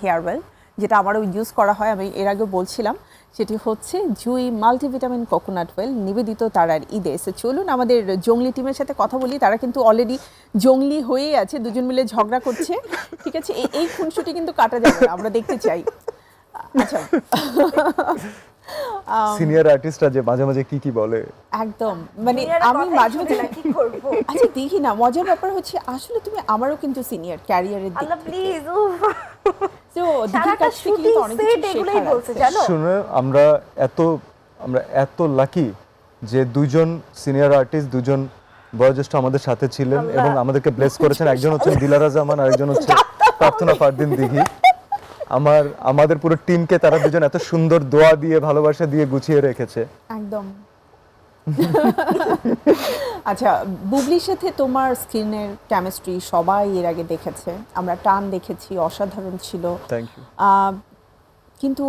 হেয়ার ওয়েল, যেটা আমারও ইউজ করা হয়, আমি এর আগেও বলছিলাম। সেটি হচ্ছে জুই মাল্টিভিটামিন কোকোনাট ওয়েল নিবেদিত তারার ঈদে। সে চলুন আমাদের জংলি টিমের সাথে কথা বলি। তারা কিন্তু অলরেডি জংলি হয়েই আছে, দুজন মিলে ঝগড়া করছে। ঠিক আছে, এই খুনসুটি কিন্তু কাটা যাবে না, আমরা দেখতে চাই। আচ্ছা, সিনিয়র আর্টিস্টরা যে মাঝে মাঝে কি কি বলে, একদম Senior-রা আমি কথাই মাঝে শুনে মাঝে না, কি করবো? আচ্ছা দেখি না, মজার ব্যাপার হচ্ছে আসলে তুমি আমারও কিন্তু সিনিয়র ক্যারিয়ারের দিক আল্লাহ থেকে। প্লিজ, তো দিদির সারাটা কাছ থেকে শুটিং কিন্তু অনেক সেট কিছু এগুলোই শেখার বলছে, আছে। জানো? শুনে আমরা এত লাকি যে দুজন সিনিয়র আর্টিস্ট, দুজন বয়োজ্যেষ্ঠ আমাদের সাথে ছিলেন এবং আমাদেরকে ব্লেস করেছেন। একজন হচ্ছেন দিলারা জামান, আরেকজন হচ্ছে প্রার্থনা ফারদিন দিঘি। আমাদের পুরো টিমকে তারা দুজন এত সুন্দর দোয়া দিয়ে, ভালোবাসা দিয়ে গুছিয়ে রেখেছে। একদম। আচ্ছা, বুবলির সাথে তোমার স্ক্রিনের কেমিস্ট্রি সবাই এর আগে দেখেছে, আমরা টান দেখেছি, অসাধারণ ছিল। Thank you. কিন্তু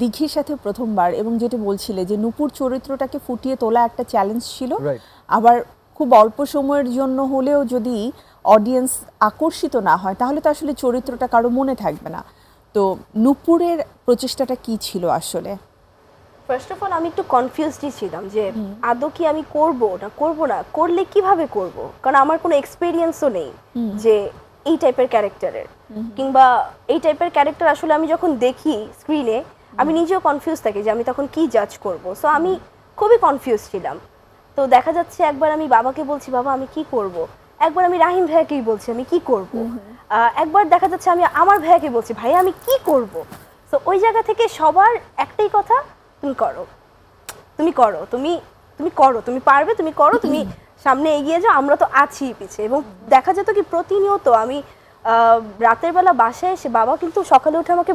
দিঘির সাথে প্রথমবার, এবং যেটা বলছিলে যে নূপুর চরিত্রটাকে ফুটিয়ে তোলা একটা চ্যালেঞ্জ ছিল। Right. আবার খুব অল্প সময়ের জন্য হলেও যদি অডিয়েন্স আকর্ষিত না হয় তাহলে তো আসলে চরিত্রটা কারো মনে থাকবে না। তো নূপুরের প্রচেষ্টাটা কি ছিল আসলে? ফার্স্ট অফ অল আমি একটু কনফিউজডই ছিলাম যে আদৌ কি আমি করব না, করলে কিভাবে করব, কারণ আমার কোনো এক্সপেরিয়েন্সও নেই যে এই টাইপের ক্যারেক্টারের, কিংবা এই টাইপের ক্যারেক্টার আসলে আমি যখন দেখি স্ক্রিনে আমি নিজেও কনফিউজ থাকি যে আমি তখন কি জাজ করব। সো আমি খুবই কনফিউজ ছিলাম। তো দেখা যাচ্ছে একবার আমি বাবাকে বলছি বাবা আমি কি করব, একবার আমি রাহিম ভাইয়াকেই বলছি আমি কি করব, একবার দেখা যাচ্ছে আমি আমার ভাইয়াকে বলছি ভাইয়া আমি কি করব। সো ওই জায়গা থেকে সবার একটাই কথা, তুমি করো, তুমি করো, তুমি করো, তুমি পারবে, তুমি করো, তুমি সামনে এগিয়ে যাও, আমরা তো আছি পিছে। এবং দেখা যেত কি প্রতিনিয়ত আমি রাতের বেলা বাসায় এসে, বাবা কিন্তু সকালে উঠে আমাকে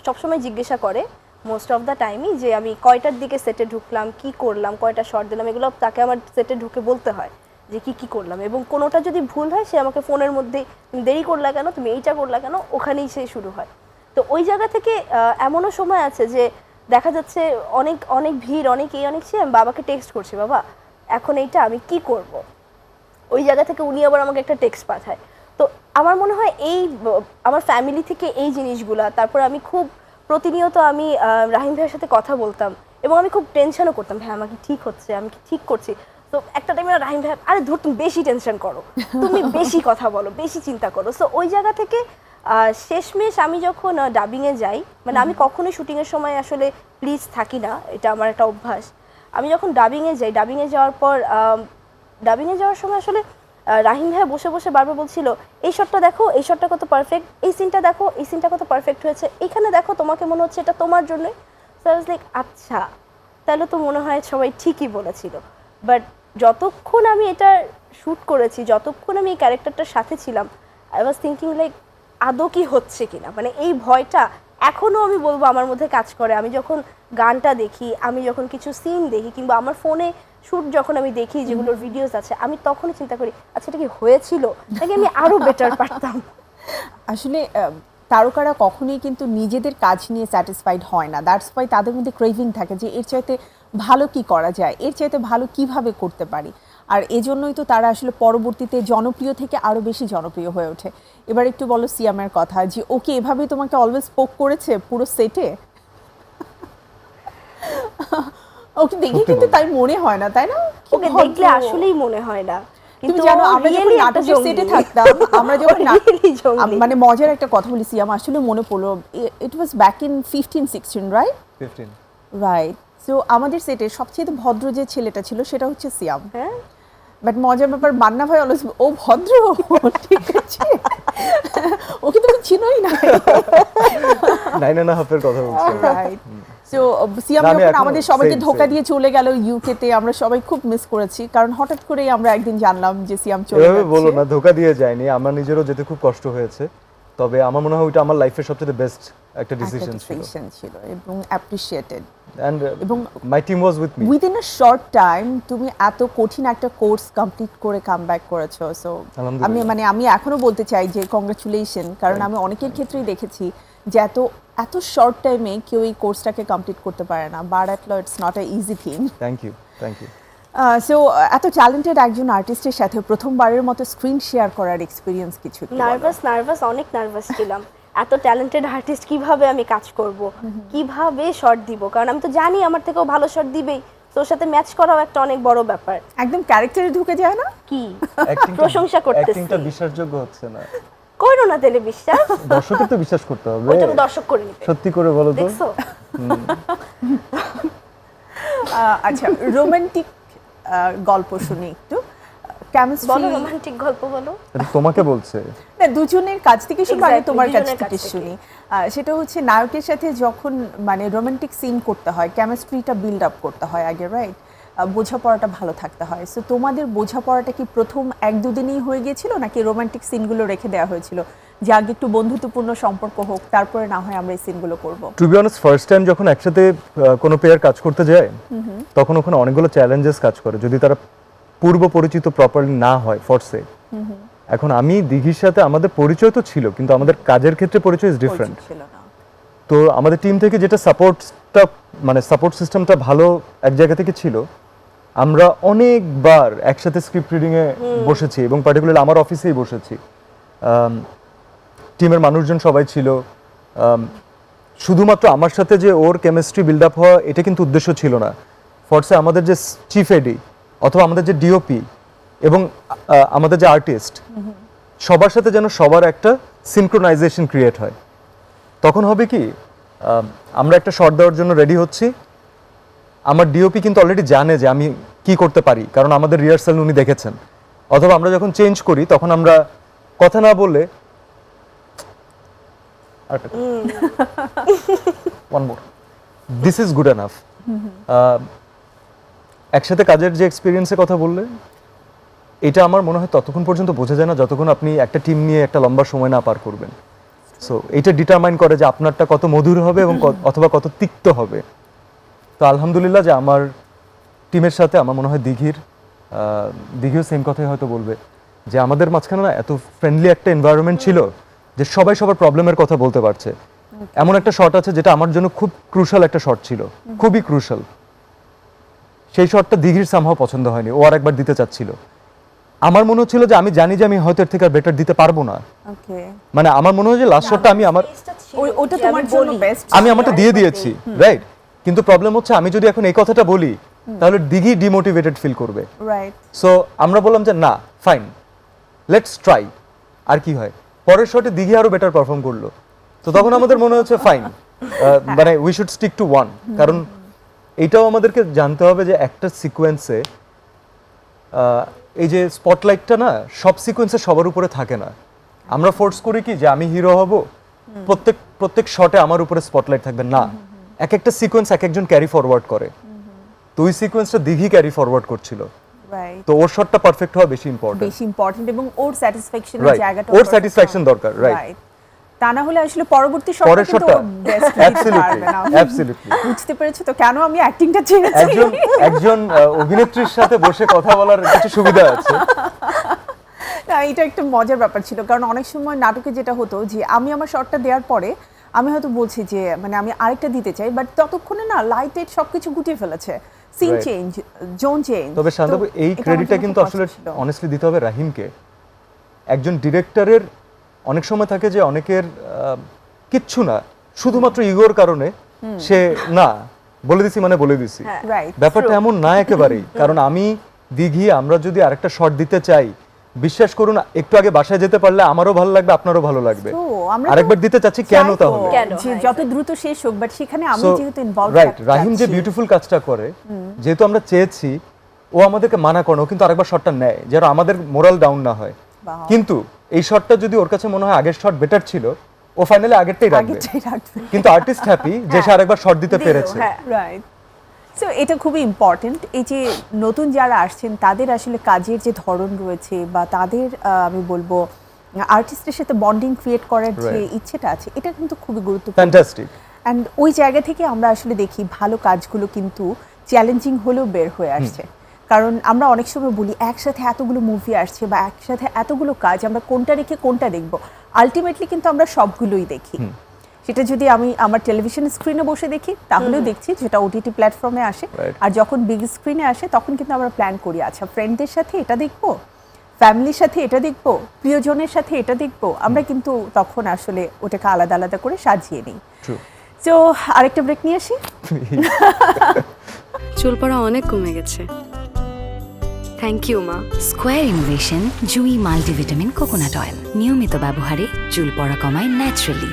সবসময় জিজ্ঞাসা করে মোস্ট অফ দ্য টাইমই, যে আমি কয়টার দিকে সেটে ঢুকলাম, কি করলাম, কয়টা শট দিলাম, এগুলো তাকে আমার সেটে ঢুকে বলতে হয় যে কি করলাম। এবং কোনোটা যদি ভুল হয় সে আমাকে ফোনের মধ্যে তুমি দেরি করলা কেন, তুমি এইটা করলা কেন, ওখানেই সে শুরু হয়। তো ওই জায়গা থেকে এমনও সময় আছে যে দেখা যাচ্ছে অনেক অনেক ভিড়, অনেক সে, আমি বাবাকে টেক্সট করছি, বাবা এখন এইটা আমি কি করব। ওই জায়গা থেকে উনি আবার আমাকে একটা টেক্সট পাঠায়। তো আমার মনে হয় আমার ফ্যামিলি থেকে এই জিনিসগুলা, তারপর আমি খুব প্রতিনিয়ত আমি রাহিম ভাইয়ের সাথে কথা বলতাম এবং আমি খুব টেনশনও করতাম, ভাই আমার কি ঠিক হচ্ছে, আমি কি ঠিক করছি। তো একটা টাইমে রাহিম ভাই, আরে ধর তুমি বেশি টেনশন করো, তুমি বেশি কথা বলো, বেশি চিন্তা করো। সো ওই জায়গা থেকে শেষমেশ আমি যখন ডাবিংয়ে যাই, মানে আমি কখনোই শুটিংয়ের সময় আসলে প্লিজ থাকি না, এটা আমার একটা অভ্যাস। আমি যখন ডাবিংয়ে যাই, ডাবিংয়ে যাওয়ার পর ডাবিংয়ে যাওয়ার সময় আসলে রাহিম ভাই বসে বসে বারবার বলছিল, এই শটটা দেখো, এই শটটা কত পারফেক্ট, এই সিনটা দেখো, এই সিনটা কত পারফেক্ট হয়েছে, এইখানে দেখো তোমাকে মনে হচ্ছে এটা তোমার জন্যই। সো আই ওয়াজ লাইক আচ্ছা, তাহলে তো মনে হয় সবাই ঠিকই বলেছিল। বাট যতক্ষণ আমি এটা শ্যুট করেছি, যতক্ষণ আমি এই ক্যারেক্টারটার সাথে ছিলাম, আই ওয়াজ থিঙ্কিং লাইক আদৌ কি হচ্ছে কিনা, মানে এই ভয়টা এখনও আমি বলবো আমার মধ্যে কাজ করে। আমি যখন গানটা দেখি, আমি যখন কিছু সিন দেখি, কিংবা আমার ফোনে শ্যুট যখন আমি দেখি যেগুলোর ভিডিওস আছে, আমি তখনই চিন্তা করি আচ্ছা এটা কি হয়েছিল নাকি আমি আরো বেটার পারতাম। আসলে তারকারা কখনোই কিন্তু নিজেদের কাজ নিয়ে স্যাটিসফাইড হয় না, দ্যাটস ওয়াই তাদের মধ্যে ক্রেভিং থাকে যে এর চাইতে ভালো কি করা যায়, এর চাইতে ভালো কিভাবে করতে পারি। আর এজন্যই তো তারা আসলে পরবর্তীতে জনপ্রিয় থেকে আরো বেশি জনপ্রিয় হয়ে ওঠে। এবার একটু বলো সিয়ামের কথা, যে ওকে এভাবেই তোমাকে অলওয়েজ পোক করেছে পুরো সেটে? ওকে দেখে কিন্তু তাই মনে হয় না, তাই না? ওকে দেখলে আসলেই মনে হয় না। তুমি জানো আমরা যখন নাটকের সেটে থাকতাম, আমরা যখন মানে মজার একটা কথা বলি সিয়াম, আসলে মনে পড়লো, it was back in 15-16 right? 15 right. So আমাদের সেটে সবচেয়ে ভদ্র যে ছেলেটা ছিল সেটা হচ্ছে সিয়াম। হ্যাঁ, বাট মজার ব্যাপার, মান্না ভাই অলওয়েজ ও ভদ্র, ঠিক আছে, ওকে তুমি চিনোই না। 9.5 এর কথা বলছি। রাইট। সো সিয়াম না, আমি যখন এখনো আমাদের সবাইকে same, ধোকা same. দিয়ে চলে গেল ইউকেতে, আমরা সবাই খুব মিস করেছি, কারণ হঠাৎ করেই আমরা একদিন জানলাম যে সিয়াম চলে এভাবে বলো না, যাচ্ছে। ধোকা দিয়ে যায়নি, আমার নিজেরও যেতে খুব কষ্ট হয়েছে। তবে আমার মনে হয় ওইটা আমার লাইফের সবচেয়ে বেস্ট একটা ডিসিশন ছিল, ডিসিশন ছিল এবং অ্যাপ্রিশিয়েটেড। এন্ড এবং my team was with me. Within a short time তুমি এত কঠিন একটা কোর্স কমপ্লিট করে কামব্যাক করেছো। সো আলহামদুলিল্লাহ। আমি এখনো বলতে চাই যে কংগ্রাচুলেশন, কারণ আমি অনেকের ক্ষেত্রেই দেখেছি যে এত শর্ট টাইমে কেউ এই কোর্সটাকে কমপ্লিট করতে পারে না। Bar at law it's not a easy thing. Thank you. So এত ট্যালেন্টেড একজন আর্টিস্টের সাথে প্রথমবারের মতো স্ক্রিন শেয়ার করার এক্সপিরিয়েন্স কিছু একটু বলো। নার্ভাস, অনেক নার্ভাস ছিলাম। এত ট্যালেন্টেড আর্টিস্ট কিভাবে আমি কাজ করব, কিভাবে শট দিব, কারণ আমি তো জানি আমার থেকেও ভালো শট দিবেই। তো ওর সাথে ম্যাচ করাও একটা অনেক বড় ব্যাপার। একদম ক্যারেক্টারে ঢুকে যায় না? কি প্রশংসা করতেছি, অ্যাক্টিংটা বিশ্বাসযোগ্য হচ্ছে না। করো না তাহলে বিশ্বাস, দর্শকের তো বিশ্বাস করতে হবে। ওটা তো দর্শক করে নিবে। সত্যি করে বলো তো। দেখছো? আচ্ছা, রোমান্টিক গল্প শুনি একটু। বলো, রোমান্টিক গল্প বলো। এটা তোমাকে বলছে না, দুজনের কাছ থেকে শুনি, আমি Exactly, তোমার কাছ দুজনের থেকে কাছ থেকে। শুনি। সেটা হচ্ছে নায়কের সাথে যখন মানে রোমান্টিক সিন করতে হয়, কেমিস্ট্রিটা বিল্ড আপ করতে হয় আগে, রাইট? বোঝাপড়াটা ভালো থাকতে হয়। সো তোমাদের বোঝাপড়াটা কি প্রথম 1-2 দিনেই হয়ে গিয়েছিল, নাকি রোমান্টিক সিনগুলো রেখে দেওয়া হয়েছিল যে আগে একটু বন্ধুত্বপূর্ণ সম্পর্ক হোক, তারপরে না হয় আমরা এই সিনগুলো করব? To be honest, first time যখন একসাথে কোনো পেয়ার কাজ করতে যায়, তখন ওখানে অনেকগুলো চ্যালেঞ্জেস কাজ করে যদি তারা পূর্ব পরিচিত প্রপারলি না হয় ফরসে। এখন আমি দিঘির সাথে আমাদের পরিচয় তো ছিল, কিন্তু আমাদের কাজের ক্ষেত্রে পরিচয় ইজ ডিফারেন্ট। ছিল না। তো আমাদের টিম থেকে যেটা সাপোর্ট সিস্টেমটা ভালো এক জায়গা থেকে ছিল, আমরা অনেকবার একসাথে স্ক্রিপ্ট রিডিং এ বসেছি এবং পার্টিকুলারলি আমার অফিসেই বসেছি। টিমের মানুষজন সবাই ছিল। শুধুমাত্র আমার সাথে যে ওর কেমিস্ট্রি বিল্ড আপ হওয়া এটা কিন্তু উদ্দেশ্য ছিল না। ফরসে আমাদের যে চিফ এডি অথবা আমাদের যে ডিওপি এবং আমাদের যে আর্টিস্ট, সবার সাথে যেন সবার একটা সিনক্রোনাইজেশন ক্রিয়েট হয়। তখন হবে কি, আমরা একটা শট দেওয়ার জন্য রেডি হচ্ছি, আমার ডিওপি কিন্তু অলরেডি জানে যে আমি কি করতে পারি, কারণ আমাদের রিহার্সাল উনি দেখেছেন। অথবা আমরা যখন চেঞ্জ করি তখন আমরা কথা না বললে one more, this is good enough. একসাথে কাজের যে এক্সপিরিয়েন্সের কথা বললে, এটা আমার মনে হয় ততক্ষণ পর্যন্ত বোঝা যায় না যতক্ষণ আপনি একটা টিম নিয়ে একটা লম্বা সময় না পার করবেন। সো এটা ডিটারমাইন করে যে আপনারটা কত মধুর হবে এবং অথবা কত তিক্ত হবে। তো আলহামদুলিল্লাহ যে আমার টিমের সাথে আমার মনে হয় দিঘিও সেম কথাই হয়তো বলবে যে আমাদের মাঝখানে না এত ফ্রেন্ডলি একটা এনভায়রনমেন্ট ছিল যে সবাই সবার প্রবলেমের কথা বলতে পারছে। এমন একটা শট আছে যেটা আমার জন্য খুব ক্রুশাল একটা শট ছিল, খুবই ক্রুশাল। সেই শটটা দিঘির সামহাও পছন্দ হয়নি, ও আর একবার দিতে চাচ্ছিল। আমার মনে হচ্ছিল যে আমি জানি যে আমি হয়তো এর থেকে আর বেটার দিতে পারবো না, ওকে, মানে আমার মনে হয় যে লাস্ট শটটা আমি ওটা তোমার জন্য বেস্ট। আমি আমারটা দিয়ে দিয়েছি, রাইট? কিন্তু প্রবলেম হচ্ছে আমি যদি এখন এই কথাটা বলি তাহলে দিঘি ডিমোটিভেটেড ফিল করবে। রাইট, সো আমরা বললাম যে না, ফাইন, লেটস ট্রাই। আর কি হয়, পরের শটে দিঘি আরো বেটার পারফর্ম করলো। তো তখন আমাদের মনে হচ্ছে ফাইন, মানে we should stick to one. কারণ এটাও আমাদেরকে জানতে হবে যে একটা সিকোয়েন্সে এই যে স্পটলাইটটা না সব সিকোয়েন্সে সবার উপরে থাকে না। আমরা ফোর্স করি কি যে আমি হিরো হব, প্রত্যেক শটে আমার উপরে স্পটলাইট থাকবে না। এক একটা সিকোয়েন্স এক একজন ক্যারি ফরওয়ার্ড করে। তো ওই সিকোয়েন্সটা দিঘি ক্যারি ফরওয়ার্ড করছিল, রাইট, তো ওর শটটা পারফেক্ট হওয়া বেশি ইম্পর্টেন্ট। বেশি ইম্পর্টেন্ট এবং ওর স্যাটিসফ্যাকশনের রাইট, জায়গাটা ওর স্যাটিসফ্যাকশন দরকার, রাইট। তা না হলে আসলে পরবর্তী পরের শটটা শটটা কিন্তু বেস্ট দিতে অ্যাবসলিউটলি পারবে না। অ্যাবসলিউটলি বুঝতে পেরেছো তো কেন আমি অ্যাক্টিংটা ছেড়েছি? একজন অভিনেত্রীর সাথে বসে কথা বলার কিছু সুবিধা আছে। না, এটা একটা মজার ব্যাপার ছিল, কারণ অনেক সময় নাটকে যেটা হতো যে আমি আমার শটটা দেওয়ার পরে আমি হয়তো বলছি যে মানে আমি আরেকটা দিতে চাই, বাট ততক্ষণে না লাইটেড সবকিছু গুটিয়ে ফেলেছে, scene Right. Change, zone change. তবে শান্তবু এই ক্রেডিটটা কিন্তু আসলে অনেস্টলি দিতে হবে রাহিমকে। একজন ডিরেক্টরের অনেক সময় থাকে যে অনেকের কিচ্ছু না, শুধুমাত্র ইগোর কারণে সে না বলে দিছি মানে বলে দিছি, রাইট, ব্যাপারটা এমন না একেবারেই। কারণ আমি দিঘি আমরা যদি আরেকটা শট দিতে চাই, বিশ্বাস করুন একটু আগে বাসায় যেতে পারলে আমারও ভালো লাগবে, আপনারও ভালো লাগবে। তো আমরা তো আরেকবার দিতে চাচ্ছি কেন তাহলে? কেন? যে যত দ্রুত শেষ হোক, বাট সেখানে আমি যেহেতু ইনভলভ রাইট, রাহিম যে বিউটিফুল কাজটা করে, যেহেতু আমরা চেয়েছি, ও আমাদেরকে মানা করে, ও কিন্তু আরেকবার শটটা নেয় যেন আমাদের মোরাল ডাউন না হয়। কিন্তু এই শটটা যদি ওর কাছে মনে হয় আগের শট বেটার ছিল, ও ফাইনালি আগেরটাই রাখবে। কিন্তু আর্টিস্ট হ্যাপি যে সে আরেকবার শট দিতে পেরেছে। রাইট, সো এটা খুবই ইম্পর্টেন্ট। এই যে নতুন যারা আসছেন তাদের আসলে কাজের যে ধরন রয়েছে বা তাদের আমি বলবো আর্টিস্টের সাথে বন্ডিং ক্রিয়েট করার যে Right. ইচ্ছেটা আছে, এটা কিন্তু খুবই গুরুত্বপূর্ণ। ফ্যান্টাস্টিক। অ্যান্ড ওই জায়গা থেকে আমরা আসলে দেখি ভালো কাজগুলো কিন্তু চ্যালেঞ্জিং হলেও বের হয়ে আসছে। কারণ আমরা অনেক সময় বলি একসাথে এতগুলো মুভি আসছে বা একসাথে এতগুলো কাজ, আমরা কোনটা রেখে কোনটা দেখব। আলটিমেটলি কিন্তু আমরা সবগুলোই দেখি। সেটা যদি আমি আমার টেলিভিশন স্ক্রিনে বসে দেখি তাহলেও দেখছি, যেটা ওটিটি প্ল্যাটফর্মে আসে। Right. আর যখন বিগ স্ক্রিনে আসে তখন কিন্তু আমরা প্ল্যান করি, আচ্ছা ফ্রেন্ডদের সাথে এটা দেখবো, ফ্যামিলির সাথে এটা দেখবো, প্রিয়জনের সাথে এটা দেখবো। আমরা কিন্তু তখন আসলে ওটাকে আলাদা আলাদা করে সাজিয়ে নিই। ট্রু। তো আরেকটা ব্রেক নিয়ে আসি। চুল পড়া অনেক কমে গেছে। থ্যাংক ইউ মা। স্কোয়ার ইনোভেশন জুই মাল্টিভিটামিন কোকোনাট অয়েল নিয়মিত ব্যবহারে চুল পড়া কমায় ন্যাচারালি।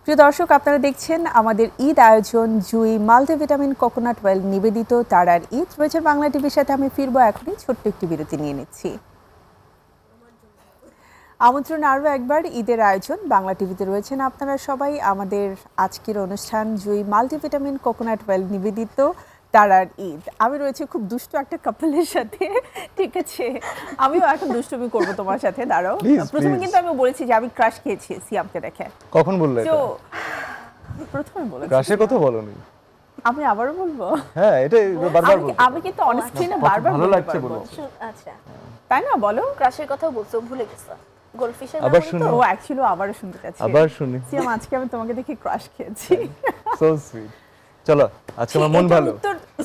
প্রিয় দর্শক, আপনারা দেখছেন আমাদের ঈদ আয়োজন জুই মাল্টিভিটামিন কোকোনাট অয়েল নিবেদিত তারার ঈদ। রয়েছে বাংলা টিভির সাথে আমি ফিরবো এখনই, ছোট্ট একটি বিরতি নিয়ে নিচ্ছি। আমন্ত্রণ আরও একবার ঈদের আয়োজন বাংলা টিভিতে রয়েছেন আপনারা সবাই। আমাদের আজকের অনুষ্ঠান জুই মাল্টিভিটামিন কোকোনাট অয়েল নিবেদিত তারার ঈদ। আমি রয়েছে খুব দুষ্ট একটা কাপলের সাথে, ঠিক আছে? আমিও এখন দুষ্টুমি করবো তোমার সাথে, দাঁড়াও। Please, প্রথমে please. কিন্তু আমি বলেছি যে আমি ক্রাশ খেয়েছি সিয়ামকে দেখে। কখন বললে তো এটা? প্রথমে বলেছি। ক্রাশের কথা বলনি? আমি আবারও বলবো? হ্যাঁ, এটা বারবার বলতে। আমি কিন্তু অন স্ক্রিনে বারবার ভালো বলতে লাগছে পারবো। বলেছে। আচ্ছা, তাই না, বলো? ক্রাশের কথা বলছো, ভুলে গেছো। গোল্ডফিশের নাম আবার বলি শুনি। তো? ও অ্যাকচুয়ালি আবারও শুনতে চাচ্ছি। আবার শুনি। সিয়াম, আজকে আমি তোমাকে দেখে ক্রাশ খেয়েছি। So sweet. চলো, আজকে আমার মন ভালো।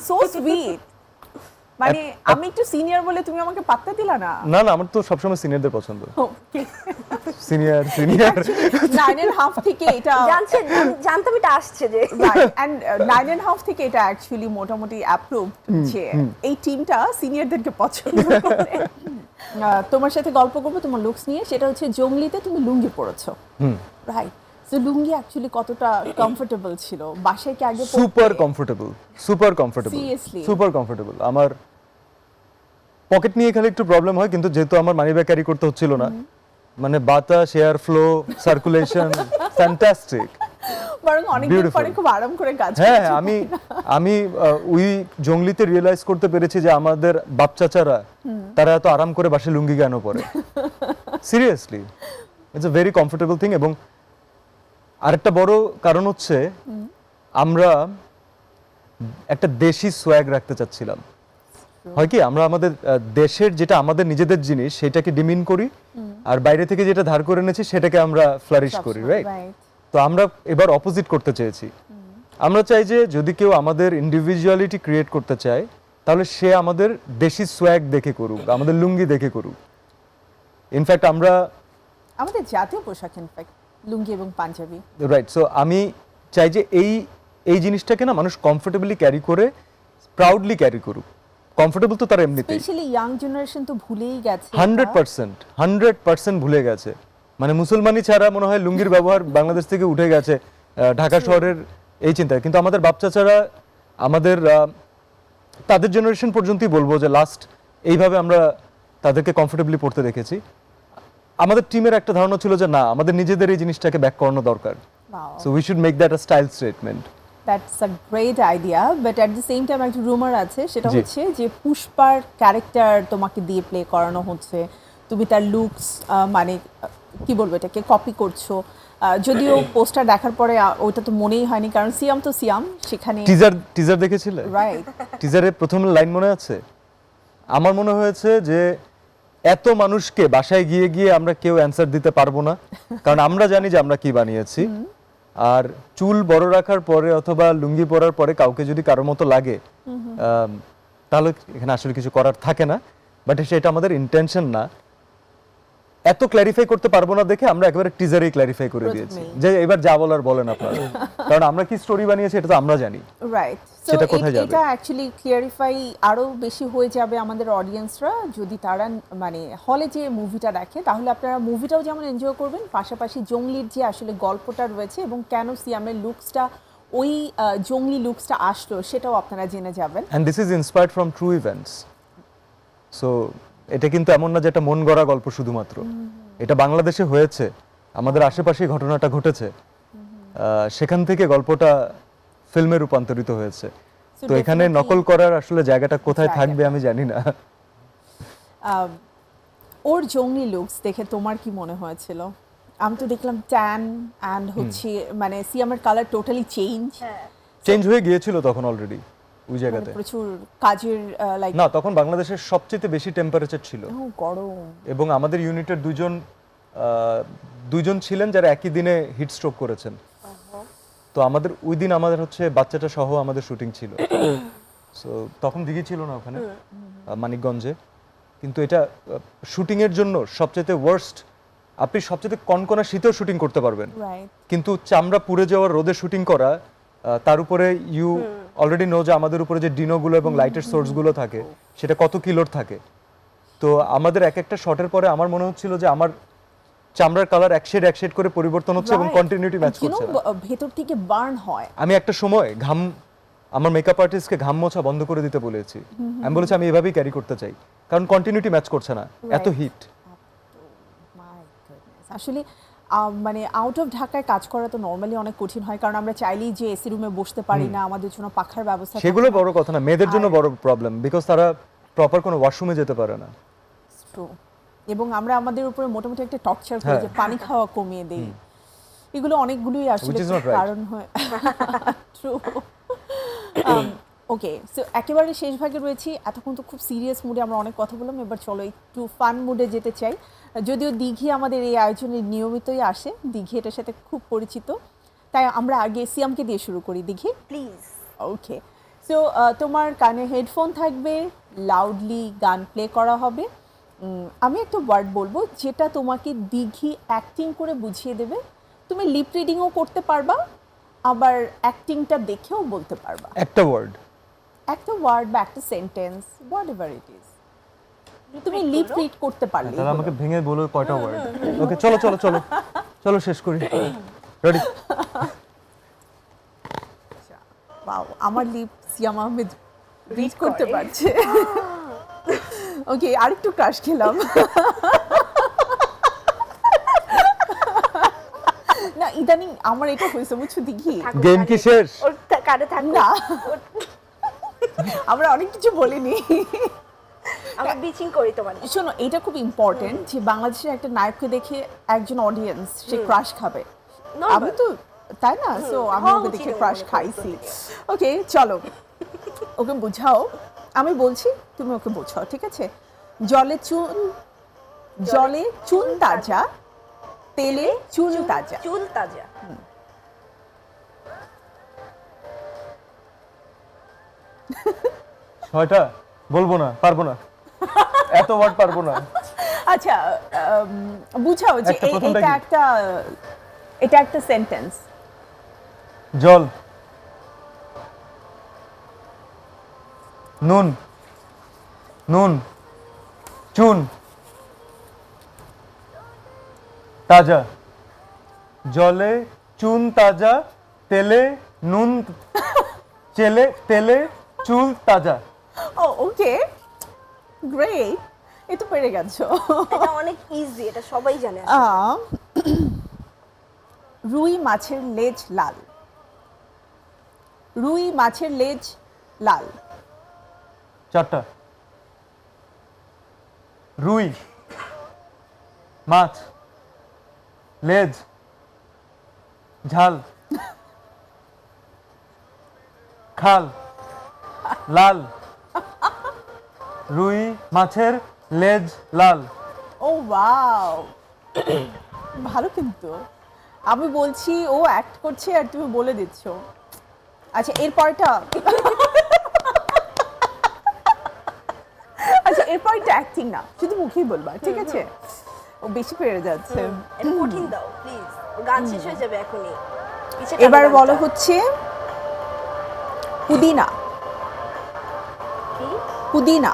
So sweet. মানে আমি একটু সিনিয়র বলে তুমি আমাকে পাত্তা দিলা না। না না, আমার তো সবসময় সিনিয়রদের পছন্দ। Okay. সিনিয়র 9.5 থেকে এটা জানছেন, জানতাম এটা আসছে যে and 9.5 থেকে এটা অ্যাকচুয়ালি মোটামুটি অ্যাপ্রুভ যে এই টিমটা সিনিয়রদেরকে পছন্দ করে। তোমার সাথে গল্প করবো তোমার লুকস নিয়ে, সেটা হচ্ছে জঙ্গলিতে তুমি লুঙ্গি পরেছো, রাইট? সো লুঙ্গি অ্যাকচুয়ালি কতটা কমফোর্টেবল ছিল? বাসায় কি আগে super comfortable, super comfortable, Seriously? Super comfortable. আমার পকেট নিয়ে খালি একটু প্রবলেম হয়, কিন্তু যেহেতু আমার মানি ব্যাগ ক্যারি করতে হচ্ছিল না, মানে বাতাস, এয়ার ফ্লো, সার্কুলেশন ফ্যান্টাস্টিক। বরং অনেকদিন Beautiful. পরে খুব আরাম করে কাজ হ্যাঁ, করছো। আমি ওই জঙ্গলিতে রিয়েলাইজ করতে পেরেছি যে আমাদের বাপ চাচারা তারা এত আরাম করে বাসে লুঙ্গি কেন পরে। Seriously, it's a very comfortable thing. এবং আরেকটা বড় কারণ হচ্ছে আমরা একটা দেশি সোয়াগ রাখতে চাচ্ছিলাম। হয় কি আমরা আমাদের দেশের যেটা আমাদের নিজেদের জিনিস সেটাকে ডিমিন করি, আর বাইরে থেকে যেটা ধার করে এনেছি সেটাকে আমরা ফ্লারিশ করি, রাইট? রাইট। তো আমরা এবার অপোজিট করতে চেয়েছি। আমরা চাই যে যদি কেউ আমাদের ইন্ডিভিজুয়ালিটি ক্রিয়েট করতে চায় তাহলে সে আমাদের দেশি সোয়াগ দেখে করুক, আমাদের লুঙ্গি দেখে করুক। ইনফ্যাক্ট আমরা আমাদের জাতীয় পোশাক ইনফ্যাক্ট লুঙ্গি এবং পাঞ্জাবি। রাইট, সো আমি চাই যে এই জিনিসটাকে না মানুষ কমফোর্টেবলি ক্যারি করে, প্রাউডলি ক্যারি করুক। কমফোর্টেবল তো তার এমনিতেই, স্পেশালি ইয়াং জেনারেশন তো ভুলেই গেছে 100% ভুলে গেছে। মানে মুসলমানি ছাড়া মনে হয় লুঙ্গির ব্যবহার বাংলাদেশ থেকে উঠে গেছে ঢাকা শহরের এই চিন্তায়। কিন্তু আমাদের বাচ্চারা আমাদের তাদের জেনারেশন পর্যন্তই বলবো যে লাস্ট এইভাবে আমরা তাদেরকে কমফোর্টেবলি পড়তে দেখেছি। আমাদের টিমের একটা ধারণা ছিল যে না, আমাদের নিজেদের এই জিনিসটাকে ব্যাক করানো দরকার। Wow. So we should make that a style statement. That's a great idea, but at the same time একটা রুমার আছে, সেটা জি। হচ্ছে যে পুষ্পার ক্যারেক্টার তোমাকে দিয়ে প্লে করানো হচ্ছে, তুমি তার লুকস মানে কি বলবো এটাকে কপি করছো। যদিও পোস্টার দেখার পরে ওইটা তো মনেই হয়নি, কারণ সিয়াম তো সিয়াম সেখানে। টিজার দেখেছিলে? রাইট। টিজারে প্রথম লাইন মনে আছে? আমার মনে হয়েছে যে এত মানুষকে বাসায় গিয়ে গিয়ে আমরা কেউ অ্যানসার দিতে পারবো না, কারণ আমরা জানি যে আমরা কি বানিয়েছি। আর চুল বড় রাখার পরে অথবা লুঙ্গি পরার পরে কাউকে যদি কারোর মতো লাগে তাহলে এখানে আসলে কিছু করার থাকে না। বাট সেটা আমাদের ইন্টেনশন না। এত ক্ল্যারিফাই করতে পারবো না দেখে আমরা একেবারে টিজারেই ক্ল্যারিফাই করে দিয়েছি প্রথমেই। যে এবার যা বলার বলেন আপনারা, কারণ আমরা কি স্টোরি বানিয়েছি এটা তো আমরা জানি। রাইট। সো সেটা কোথায় যাবে? এটা অ্যাকচুয়ালি ক্লিয়ারিফাই আরো বেশি হয়ে যাবে আমাদের অডিয়েন্সরা যদি তারা মানে হলে যে মুভিটা দেখে, তাহলে আপনারা মুভিটাও যেমন এনজয় করবেন, পাশাপাশি জঙ্গলির যে আসলে গল্পটা রয়েছে এবং কেন সিয়ামের লুকসটা ওই জঙ্গলি লুকসটা আসলো সেটাও আপনারা জেনে যাবেন। And this is inspired from true events. So এটা কিন্তু এমন না যে এটা মন গড়া গল্প শুধুমাত্র, এটা বাংলাদেশে হয়েছে, আমাদের আশেপাশে ঘটনাটা ঘটেছে, সেখান থেকে গল্পটা ফিল্মে রূপান্তরিত হয়েছে। So তো এখানে definitely- নকল করার আসলে জায়গাটা কোথায় জায়গাটা। থাকবে আমি জানি না। ওর জঙ্গলি লুকস দেখে তোমার কি মনে হয়েছিল? আমি তো দেখলাম ট্যান অ্যান্ড হচ্ছে মানে সিয়ামের কালার টোটালি চেঞ্জ, চেঞ্জ হয়ে গিয়েছিল তখন অলরেডি ওই জায়গাতে। প্রচুর কাজের লাইক না, তখন বাংলাদেশের সবচেয়ে বেশি টেম্পারেচার ছিল গরম। এবং আমাদের ইউনিটের দুজন ছিলেন যারা একই দিনে হিট স্ট্রোক করেছেন। তো আমাদের ওই দিন আমাদের হচ্ছে বাচ্চাটা সহ আমাদের শুটিং ছিল। সো তখন দিঘি ছিল না ওখানে, মানিকগঞ্জে। কিন্তু এটা শুটিং এর জন্য সবচেয়ে ওয়ার্স্ট। আপনি সবচেয়ে কনকনা শীতেও শুটিং করতে পারবেন, রাইট। কিন্তু চামড়া পুড়ে যাওয়ার রোদে শুটিং করা, তার উপরে ইউ অলরেডি নো যে আমাদের উপরে যে ডিনোগুলো এবং লাইটের সোর্সগুলো থাকে সেটা কত কিলোর থাকে। তো আমাদের এক একটা শটের পরে আমার মনে হচ্ছিল যে আমার চামড়ার কালার এক শেড করে পরিবর্তন হচ্ছে এবং কন্টিনিউটি ম্যাচ করছে না। ভেতর থেকে বার্ন হয়। আমি একটা সময় আমার মেকআপ আর্টিস্টকে ঘাম মোছা বন্ধ করে দিতে বলেছি। আমি বলেছি আমি এভাবেই ক্যারি করতে চাই, কারণ কন্টিনিউটি ম্যাচ করছে না, এত Right. হিট। My goodness. আসলে মানে আউট অফ ঢাকায় কাজ করা তো নর্মালি অনেক কঠিন হয়, কারণ আমরা চাইলেই যে এসি রুমে বসতে পারি না, আমাদের জন্য পাখার ব্যবস্থা থাকে সেগুলো না। বড় কথা না, মেয়েদের জন্য বড় প্রবলেম, বিকজ তারা প্রপার কোনো ওয়াশরুমে যেতে পারে না। True. এবং আমরা আমাদের উপরে মোটামুটি একটা টর্চার করি হ্যাঁ। যে পানি খাওয়া কমিয়ে দেই। এগুলো অনেকগুলোই আসলে Which is not right. কারণ হয়। ট্রু। ওকে, সো একেবারে শেষ ভাগে রয়েছি। এতক্ষণ তো খুব সিরিয়াস মুডে আমরা অনেক কথা বললাম, এবার চলো একটু ফান মুডে যেতে চাই। যদিও দিঘি আমাদের এই আয়োজনে নিয়মিতই আসে, দিঘি এটার সাথে খুব পরিচিত, তাই আমরা আগে সিয়ামকে দিয়ে শুরু করি। দিঘি, প্লিজ। ওকে। সো তোমার কানে হেডফোন থাকবে, লাউডলি গান প্লে করা হবে। আমি একটা ওয়ার্ড বলবো যেটা তোমাকে দিঘি অ্যাক্টিং করে বুঝিয়ে দেবে। তুমি লিপ রিডিংও করতে পারবা, আবার অ্যাক্টিংটা দেখেও বলতে পারবা। একটা ওয়ার্ড, একটা ওয়ার্ড বা একটা sentence, what ever it is, তুমি লিপ রিড করতে পারলে। তাহলে আমাকে ভেঙে বলো কয়টা ওয়ার্ড। ওকে, চলো চলো চলো চলো শেষ করি। রেডি? ওয়াও, আমার লিপ সিয়াম আহমেদ রিড করতে পারছে। ওকে, আরেকটু ক্রাশ খেলাম। না, ইদানিং আমার এটা হয়েছে বুঝছো দিঘি। গেম কি শেষ? ওর কানে থাক না, আমরা অনেক কিছু বলিনি। আমরা বিচিং করি তোমার শোনো, এটা খুব ইম্পর্টেন্ট যে বাংলাদেশের একটা নায়ককে দেখে একজন অডিয়েন্স সে ক্রাশ খাবে। Normal. আমি তো তাই না, সো আমি হওয়া ওকে উচিত দেখে আমার ক্রাশ মনে হয় খাইছি। ওকে চলো, ওকে বোঝাও, আমি বলছি তুমি ওকে বোঝাও, ঠিক আছে? জলে চুন তাজা, তেলে চুল তাজা। চুল তাজা। ছয়টা বলবো না, পারবো না, এত ওয়ার্ড পারবো না। আচ্ছা, বুঝাও যে একটা প্রথমটা কি? এটা একটা সেন্টেন্স। জল, নুন, নুন, চুন, তাজা, জলে চুন তাজা, তেলে নুন, তেলে চুল তাজা। ও ওকে, গ্রেট, এ তো পেরে গেছো। এটা অনেক ইজি, এটা সবাই জানে। রুই মাছের লেজ লাল, রুই মাছের লেজ লাল। চারটা। রুই মাছ, লেজ ঝাল, খাল, লাল। রুই মাছের লেজ লাল। ও ওয়াও, ভালো কিন্তু। আমি বলছি ও অ্যাক্ট করছে আর তুমি বলে দিচ্ছ। আচ্ছা এরপরটা, আচ্ছা এরপরটা অ্যাক্টিং না, শুধু মুখেই বলবা, ঠিক আছে? ও বেশি পেরে যাচ্ছে। এটা কঠিন দাও প্লিজ, গান শেষ হয়ে যাবে এখনই। পিছে এবার টানো বলো গানটা। হচ্ছে পুদিনা, কি? পুদিনা।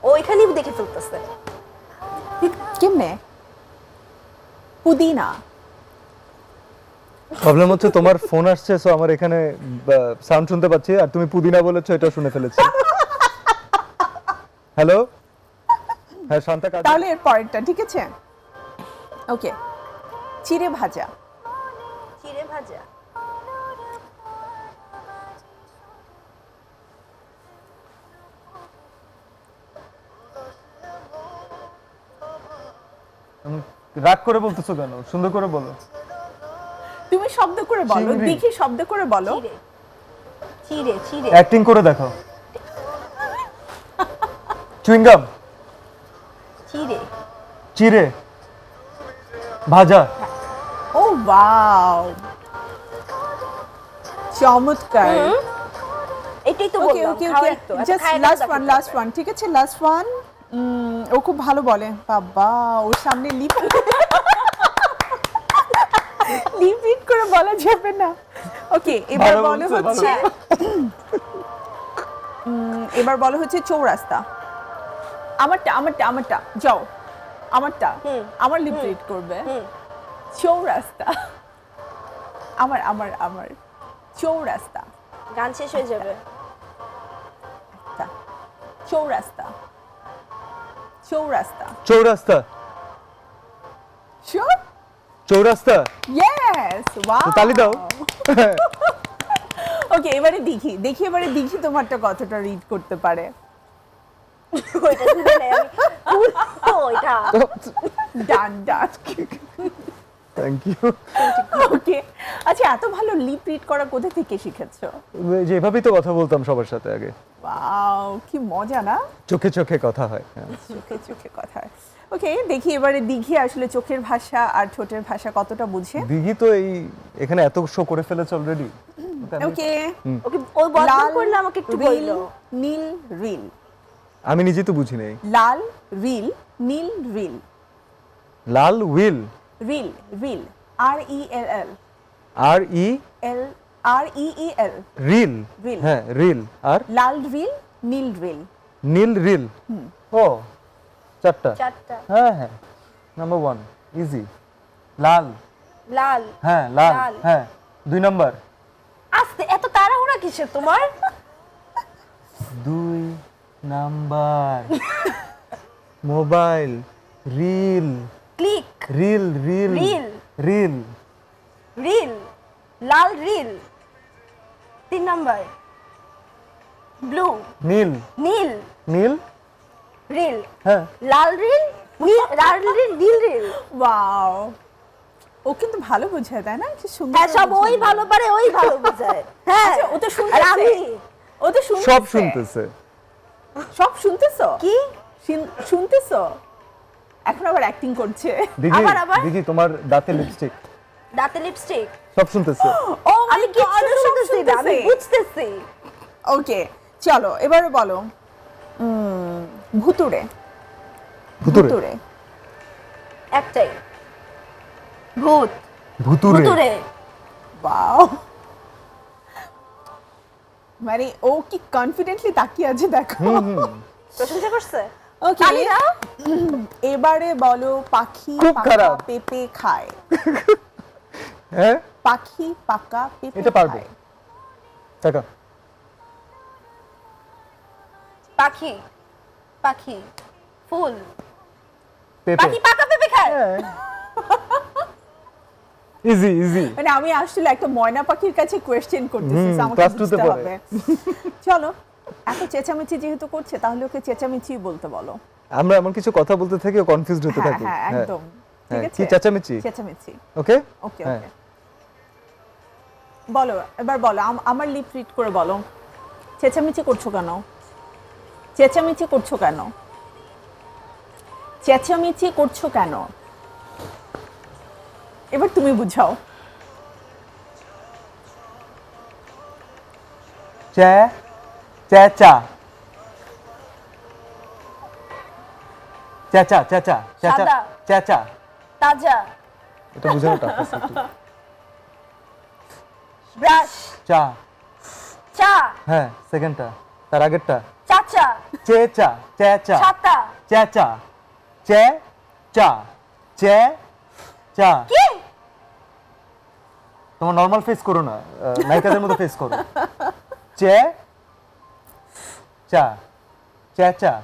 ও এখানেই দেখে ফেলতেছে। কেমনে? পুদিনা। প্রবলেম হচ্ছে তোমার ফোন আসছে, সো আমার এখানে সাউন্ড শুনতে পাচ্ছি, আর তুমি পুদিনা বলেছো, এটা শুনে ফেলেছি। হ্যালো, হ্যাঁ শান্তা কাজ। তাহলে এর পরেরটা, ঠিক আছে? ওকে, চিড়ে ভাজা, চিড়ে ভাজা। রাগ করে বলতেছো কেন? সুন্দর করে বলো। তুমি শব্দ করে বলো, চিংড়ি। দেখি শব্দ করে বলো। চিড়ে চিড়ে চিড়ে অ্যাক্টিং করে দেখাও। চুইংগাম, চিড়ে চিড়ে ভাজা, ও ওয়াও, চমৎকার। এটাই তো ওকে বললাম, ওকে ওকে, খাওয়াই তো। এত জাস্ট খায় না লাস্ট দেখো ওয়ান, তো। লাস্ট ওয়ান, ঠিক আছে? Last one. ও খুব ভালো বলে, বাবা ওর সামনে লিপ লিপ করে বলা যাবে না। ওকে এবার ভালো বলো বলছে, হচ্ছে এবার বলো হচ্ছে চৌরাস্তা। আমারটা আমারটা আমারটা, যাও আমারটা, আমার লিপ রিড করবে। চৌরাস্তা, আমার আমার আমার চৌরাস্তা, গান শেষ হয়ে যাবে। তা, চৌরাস্তা, চৌরাস্তা, চৌরাস্তা, শিওর? চৌরাস্তা। ইয়েস, ওয়াও, তো তালি দাও। ওকে এবারে দেখি দেখি, এবারে দেখি তোমারটা কতটা রিড করতে পারে। ওইটা শুনে নেই আমি। ওইটা ডান ডান। Thank you. ওকে, আচ্ছা এত ভালো লিপ রিড করা কোথা থেকে শিখেছো? যেভাবেই তো কথা বলতাম সবার সাথে আগে, ওয়াও, কি মজা না, চোখে চোখে কথা হয়। হ্যাঁ। চোখে চোখে কথা। ওকে দেখি এবারে দিঘি আসলে চোখের ভাষা আর ঠোঁটের ভাষা কতটা বুঝে। দিঘি তো এই এখানে এত শো করে ফেলেছে অলরেডি। ওকে, ওকে ও বদনাম লাল করলে আমাকে একটু রিল, বললো। নীল রিল, আমি নিজে তো বুঝি নাই। লাল রিল, নীল রিল, লাল উইল, reel reel, R E L L, R E L R E E L, reel, reel. হ্যাঁ রিল, আর লাল রিল, নীল রিল। নীল রিল। ও চারটা। চারটা। হ্যাঁ হ্যাঁ, নাম্বার 1 ইজি। লাল, লাল। হ্যাঁ লাল, লাল। হ্যাঁ 2 নাম্বার। আস্তে, এত তাড়াহুড়া কিসের তোমার? 2 number. Mobile, reel, click, reel reel reel. Reel, reel, লাল রিল। 3 নাম্বার। ব্লু, নীল, নীল, নীল রিল, হ্যাঁ লাল রিল, লাল রিল, নীল রিল। ওয়াও, ও কিন্তু ভালো বোঝায় তাই না? কি সুন্দর হ্যাঁ, করে সব ওই বোঝায়। ভালো পারে, ওই ভালো বোঝায়। হ্যাঁ, আচ্ছা, ও তো আর শুনতেছে, আমি ও তো শুনতেছে, সব শুনতেছে। সব শুনতেছো কি শুনতেছো? এখন আবার অ্যাক্টিং করছে। দিঘি আবার? দিঘি তোমার দাঁতে লিপস্টিক, দাঁতে লিপস্টিক? সব শুনতেছে। ও আমি কিচ্ছু শুনতেছি না, আমি বুঝতেছি। ওকে, চলো এবার বলো। ভুতুড়ে, ভুতুরে ভুতুড়ে। একটাই, ভূত। ভুতুরে ভুতুরে। ওয়াও, মানে ও কি কনফিডেন্টলি তাকিয়ে আছে দেখো। প্রশংসা করছে। ওকে, তালিরা? এবারে বলো পাখি খুব পাকা খারাপ। পেঁপে খায়। হ্যাঁ পাখি পাকা পেঁপে এটা পারবে। খায়। টাকা পাখি, পাখি, ফুল, পেপে পাখি পাকা পেঁপে খায়। Easy easy. মানে আমি আসলে একটা ময়না পাখির কাছে কোয়েশ্চেন করতেছি, so আমাকে class 2 তে বুঝতে পড়ে। হবে। চলো, এত চেঁচামেচি যেহেতু করছে তাহলে ওকে চেঁচামেচি বলতে বলো। আমরা এমন কিছু কথা বলতে থাকি ও কনফিউজড হতে হ্যাঁ থাকে। হ্যাঁ, একদম ঠিক হ্যাঁ, আছে। কি চেঁচামেচি? চেঁচামেচি। ওকে ওকে হ্যাঁ। ওকে, বলো এবার বলো, আমার লিপ রিড করে বলো। চেঁচামেচি করছো কেন? চেঁচামেচি করছো কেন? চেঁচামেচি করছো কেন? এবার তুমি বুঝাও। চে চেঁচা চেঁচা চেঁচা চেঁচা সাদা। চেঁচা, তাজা, এটা বুঝানো টাফ আছে একটু। ব্রাশ, চা, চা, হ্যাঁ সেকেন্ডটা, তার আগেরটা চাচা, চেঁচা চেঁচা ছাতা। চেঁচা চে চা চে চা। কি? তোমার নরমাল ফেস করো না, নায়িকাদের মতো ফেস করো। চে চা চেঁচা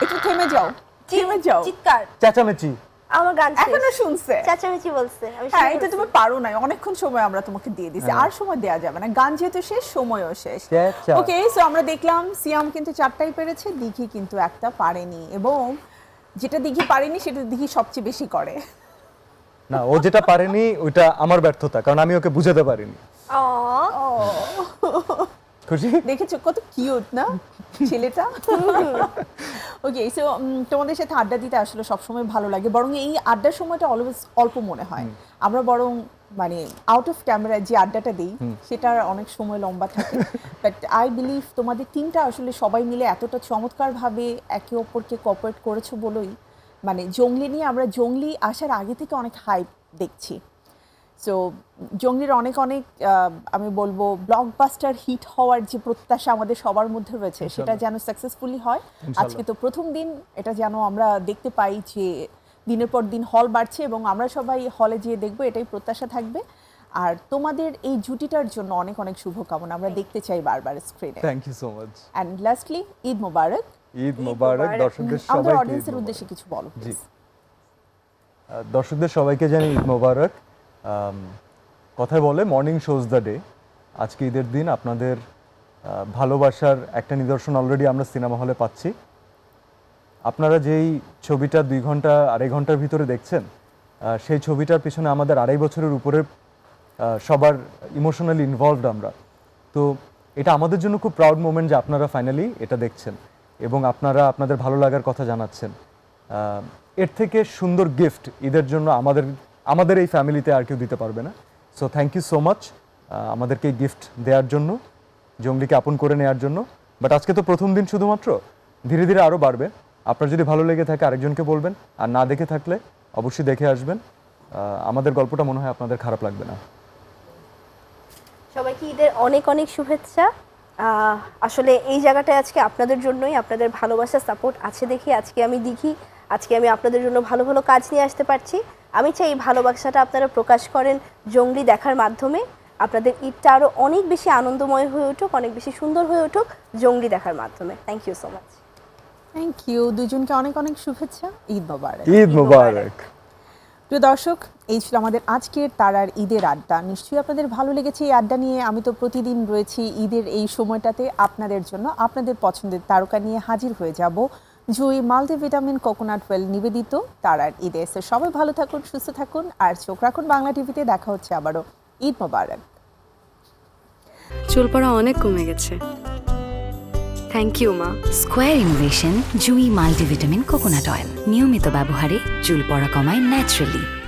একটু থেমে যাও, থেমে যাও। চিৎকার। চেঁচামেচি। আমার গান শেষ। এখনো শুনছে। চেঁচামেচি বলছে, আমি হ্যাঁ, শুনে এটা ফেলছি। তুমি পারো না, অনেকক্ষণ সময় আমরা তোমাকে দিয়ে দিছি, আর সময় দেয়া যাবে না, গান যেহেতু শেষ, সময়ও শেষ। চেঁচা। ওকে, সো আমরা দেখলাম সিয়াম কিন্তু 4টাই পেরেছে, দিঘি কিন্তু একটা পারেনি, এবং যেটা দিঘি পারেনি সেটা দিঘি সবচেয়ে বেশি করে। না, ও যেটা পারেনি ওইটা আমার ব্যর্থতা, কারণ আমি ওকে বুঝাতে পারিনি। খুশি? দেখেছো কত কিউট না ছেলেটা? ওকে, সো তোমাদের সাথে আড্ডা দিতে আসলে সবসময় ভালো লাগে, বরং এই আড্ডার সময়টা অলওয়েজ অল্প মনে হয়। আমরা বরং মানে আউট অফ ক্যামেরা যে আড্ডাটা দিই সেটার অনেক সময় লম্বা থাকে। বাট আই বিলিভ তোমাদের টিমটা আসলে সবাই মিলে এতটা চমৎকারভাবে একে অপরকে কোঅপারেট করেছো বলেই, মানে জঙ্গলি নিয়ে আমরা জঙ্গলি আসার আগে থেকে অনেক হাইপ দেখছি। সো জঙ্গলির অনেক অনেক আমি বলবো ব্লকবাস্টার হিট হওয়ার যে প্রত্যাশা আমাদের সবার মধ্যে রয়েছে, সেটা যেন সাকসেসফুলি হয়। আজকে তো প্রথম দিন, এটা যেন আমরা দেখতে পাই যে দিনের পর দিন হল বাড়ছে এবং আমরা সবাই হলে গিয়ে দেখবো, এটাই প্রত্যাশা থাকবে। আর তোমাদের এই জুটিটার জন্য অনেক অনেক শুভকামনা আমরা দেখতে চাই বারবার স্ক্রিনে। Thank you so much. And lastly, Eid মোবারক। ঈদ মোবারক দর্শকদের আমাদের সবাইকে। অডিয়েন্সের উদ্দেশ্যে কিছু বলো জি, please। দর্শকদের সবাইকে জানি ঈদ মোবারক। কথায় বলে মর্নিং শোজ দ্য ডে। আজকে ঈদের দিন আপনাদের ভালোবাসার একটা নিদর্শন অলরেডি আমরা সিনেমা হলে পাচ্ছি। আপনারা যেই ছবিটা 2 ঘন্টা 2.5 ঘন্টার ভিতরে দেখছেন, সেই ছবিটার পিছনে আমাদের 2.5 বছরের উপরে সবার ইমোশনালি ইনভলভড আমরা। তো এটা আমাদের জন্য খুব প্রাউড মোমেন্ট যে আপনারা ফাইনালি এটা দেখছেন এবং আপনারা আপনাদের ভালো লাগার কথা জানাচ্ছেন। এর থেকে সুন্দর গিফট ঈদের জন্য আমাদের এই ফ্যামিলিতে আর কেউ দিতে পারবে না। So thank you so much আমাদেরকে এই গিফট দেওয়ার জন্য, জঙ্গলিকে আপন করে নেওয়ার জন্য। বাট আজকে তো প্রথম দিন শুধুমাত্র, ধীরে ধীরে আরও বাড়বে। আপনার যদি ভালো লেগে থাকে আরেকজনকে বলবেন, আর না দেখে থাকলে অবশ্যই দেখে আসবেন। আমাদের গল্পটা মনে হয় আপনাদের খারাপ লাগবে না। সবাইকে ঈদের অনেক অনেক শুভেচ্ছা। আসলে এই জায়গাটায় আজকে আপনাদের জন্যই, আপনাদের ভালোবাসা সাপোর্ট আছে দেখি আজকে আমি দিঘি, আজকে আমি আপনাদের জন্য ভালো ভালো কাজ নিয়ে আসতে পারছি। আমি চাই এই ভালোবাসাটা আপনারা প্রকাশ করেন জঙ্গলি দেখার মাধ্যমে। আপনাদের ঈদটা আরও অনেক বেশি আনন্দময় হয়ে উঠুক, অনেক বেশি সুন্দর হয়ে উঠুক জঙ্গলি দেখার মাধ্যমে। Thank you so much. Thank you দুজনকে অনেক অনেক শুভেচ্ছা। ঈদ মোবারক। ঈদ মোবারক। প্রিয় দর্শক, এই ছিল আমাদের আজকের তারার ঈদের আড্ডা। নিশ্চয়ই আপনাদের ভালো লেগেছে এই আড্ডা নিয়ে। আমি তো প্রতিদিন রয়েছি ঈদের এই সময়টাতে আপনাদের জন্য আপনাদের পছন্দের তারকা নিয়ে হাজির হয়ে যাব জুই মাল্টিভিটামিন কোকোনাট ওয়েল নিবেদিত তারার ঈদে। So, সবাই ভালো থাকুন, সুস্থ থাকুন, আর চোখ রাখুন বাংলা টিভিতে। দেখা হচ্ছে আবারও। ঈদ মোবারক। চুল পড়া অনেক কমে গেছে। থ্যাংক ইউ মা। স্কোয়ার ইনোভেশন জুই মাল্টিভিটামিন কোকোনাট অয়েল নিয়মিত ব্যবহারে চুল পড়া কমায় ন্যাচারালি।